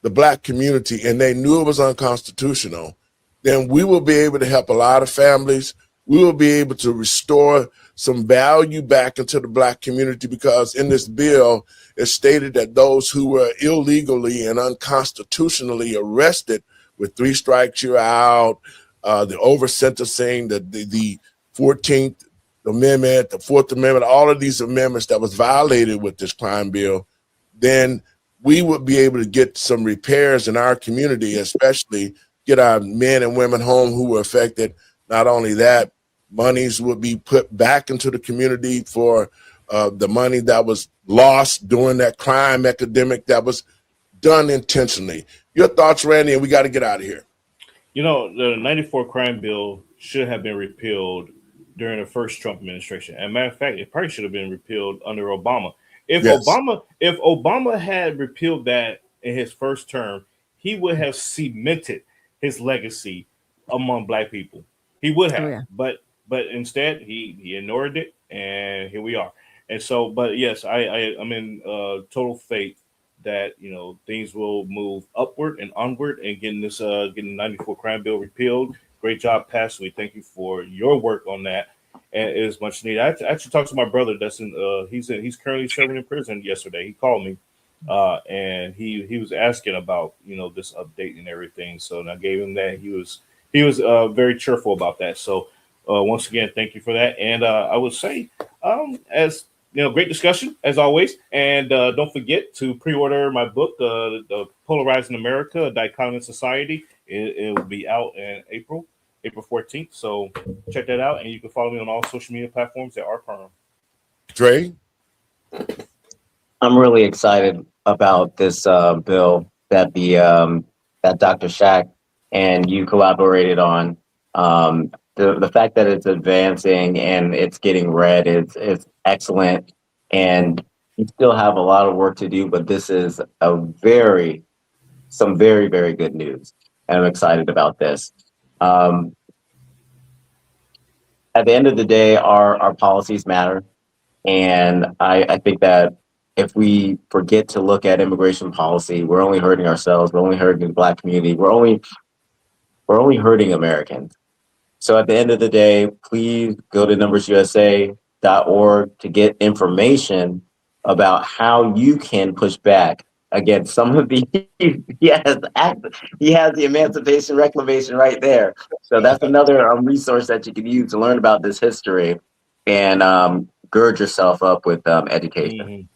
the Black community, and they knew it was unconstitutional, then we will be able to help a lot of families. We will be able to restore some value back into the Black community, because in this bill, it's stated that those who were illegally and unconstitutionally arrested with 3 strikes you're out, the over-sentencing, the 14th Amendment, the 4th Amendment, all of these amendments that was violated with this crime bill, then we would be able to get some repairs in our community, especially get our men and women home who were affected. Not only that, monies would be put back into the community for the money that was lost during that crime epidemic that was done intentionally. Your thoughts, Randy, and we got to get out of here. You know, the 94 crime bill should have been repealed during the first Trump administration. As a matter of fact, it probably should have been repealed under Obama. If Obama had repealed that in his first term, he would have cemented his legacy among Black people. He would have, but instead he ignored it. and here we are. And so, but yes, I'm in total faith that things will move upward and onward and getting the 94 crime bill repealed. Great job, Pastor. We thank you for your work on that, and it is much needed. I actually talked to my brother. That's he's currently serving in prison. Yesterday, he called me, and he was asking about this update and everything. So I gave him that. He was very cheerful about that. So once again, thank you for that. And I would say, as great discussion as always. And don't forget to pre-order my book, The Polarizing America, A Dichotomous Society. It will be out in April 14th. So check that out. And you can follow me on all social media platforms at rperm. Dre? I'm really excited about this bill that that Dr. Shack and you collaborated on. The fact that it's advancing and it's getting read is excellent, and you still have a lot of work to do, but this is some very, very good news, and I'm excited about this. At the end of the day, our policies matter, and I think that if we forget to look at immigration policy, we're only hurting ourselves. We're only hurting the Black community. We're only hurting Americans. So at the end of the day, please go to numbersusa.org to get information about how you can push back against some of the, he has the Emancipation Reclamation right there. So that's another resource that you can use to learn about this history and gird yourself up with education.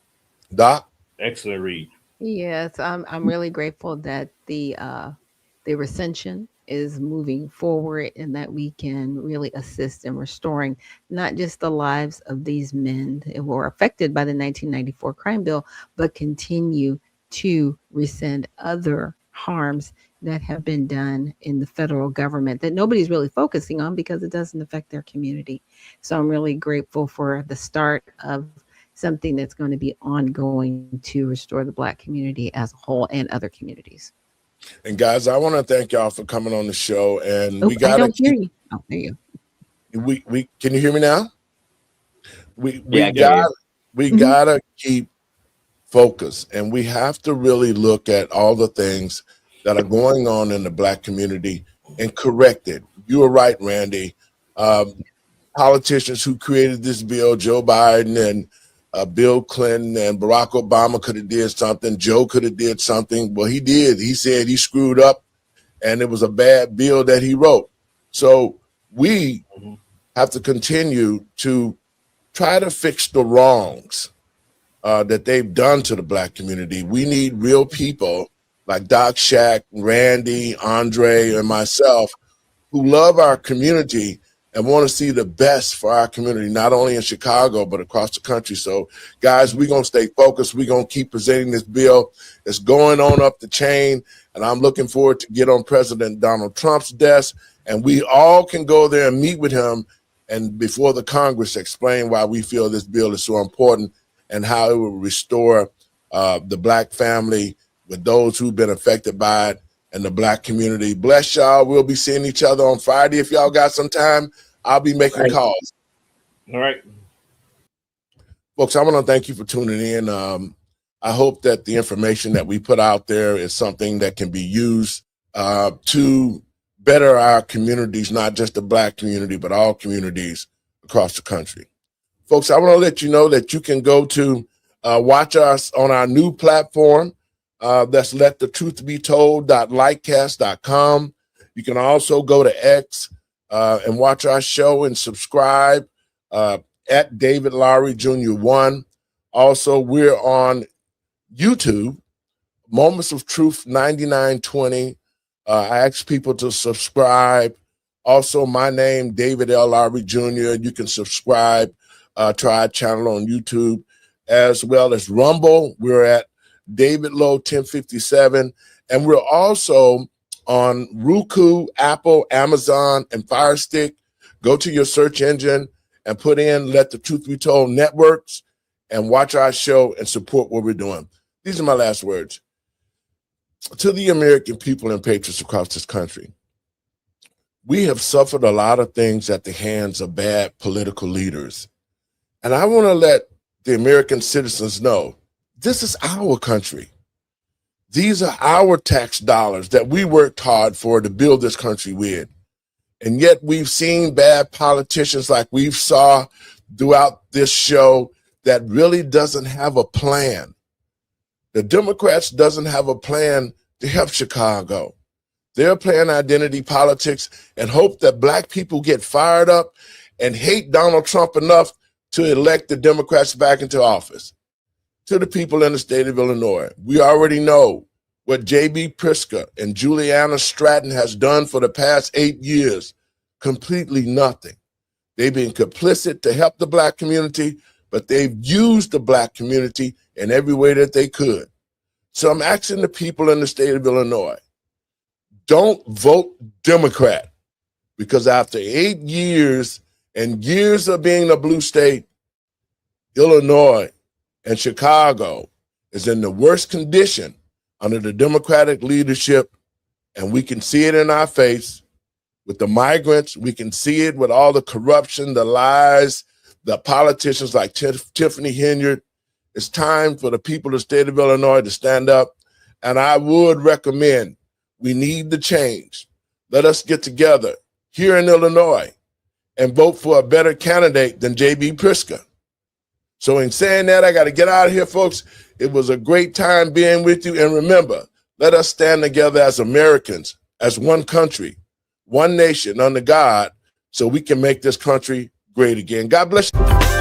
Doc? Excellent read. Yes, I'm really grateful that the recension is moving forward and that we can really assist in restoring not just the lives of these men who were affected by the 1994 crime bill, but continue to rescind other harms that have been done in the federal government that nobody's really focusing on because it doesn't affect their community. So I'm really grateful for the start of something that's going to be ongoing to restore the Black community as a whole and other communities. And guys, I want to thank y'all for coming on the show. And we got to hear you. Oh, there you go. We can you hear me now? We Mm-hmm. gotta keep focused, and we have to really look at all the things that are going on in the Black community and correct it. You were right, Randy. Politicians who created this bill, Joe Biden and Bill Clinton and Barack Obama could have did something. Joe could have did something. Well, he did. He said he screwed up and it was a bad bill that he wrote. So we have to continue to try to fix the wrongs that they've done to the Black community. We need real people like Doc Shack, Randy, Andre, and myself who love our community and want to see the best for our community, not only in Chicago, but across the country. So, guys, we're going to stay focused. We're going to keep presenting this bill. It's going on up the chain, and I'm looking forward to get on President Donald Trump's desk, and we all can go there and meet with him and before the Congress explain why we feel this bill is so important and how it will restore the Black family with those who've been affected by it and the Black community. Bless y'all. We'll be seeing each other on Friday. If y'all got some time, I'll be making calls. All right. Folks, I want to thank you for tuning in. I hope that the information that we put out there is something that can be used to better our communities, not just the Black community, but all communities across the country. Folks, I want to let you know that you can go to watch us on our new platform. That's letthetruthbetold.lightcast.com. You can also go to X and watch our show and subscribe at David Lowry Jr. 1. Also, we're on YouTube, Moments of Truth 9920. I ask people to subscribe. Also, my name, David L. Lowry Jr. You can subscribe to our channel on YouTube, as well as Rumble. We're at David Lowe 1057, and we're also on Roku, Apple, Amazon, and Fire Stick. Go to your search engine and put in Let the Truth Be Told Networks and watch our show and support what we're doing. These are my last words. To the American people and patriots across this country, we have suffered a lot of things at the hands of bad political leaders. And I want to let the American citizens know this is our country. These are our tax dollars that we worked hard for to build this country with. And yet we've seen bad politicians like we've saw throughout this show that really doesn't have a plan. The Democrats doesn't have a plan to help Chicago. They're playing identity politics and hope that black people get fired up and hate Donald Trump enough to elect the Democrats back into office. To the people in the state of Illinois, we already know what J.B. Pritzker and Juliana Stratton has done for the past 8 years. Completely nothing. They've been complicit to help the black community, but they've used the black community in every way that they could. So I'm asking the people in the state of Illinois, don't vote Democrat, because after 8 years and years of being a blue state, Illinois and Chicago is in the worst condition under the Democratic leadership, and we can see it in our face with the migrants. We can see it with all the corruption, the lies, the politicians like Tiffany Henyard. It's time for the people of the state of Illinois to stand up, and I would recommend we need the change. Let us get together here in Illinois and vote for a better candidate than J.B. Pritzker. So in saying that, I got to get out of here, folks. It was a great time being with you. And remember, let us stand together as Americans, as one country, one nation under God, so we can make this country great again. God bless you.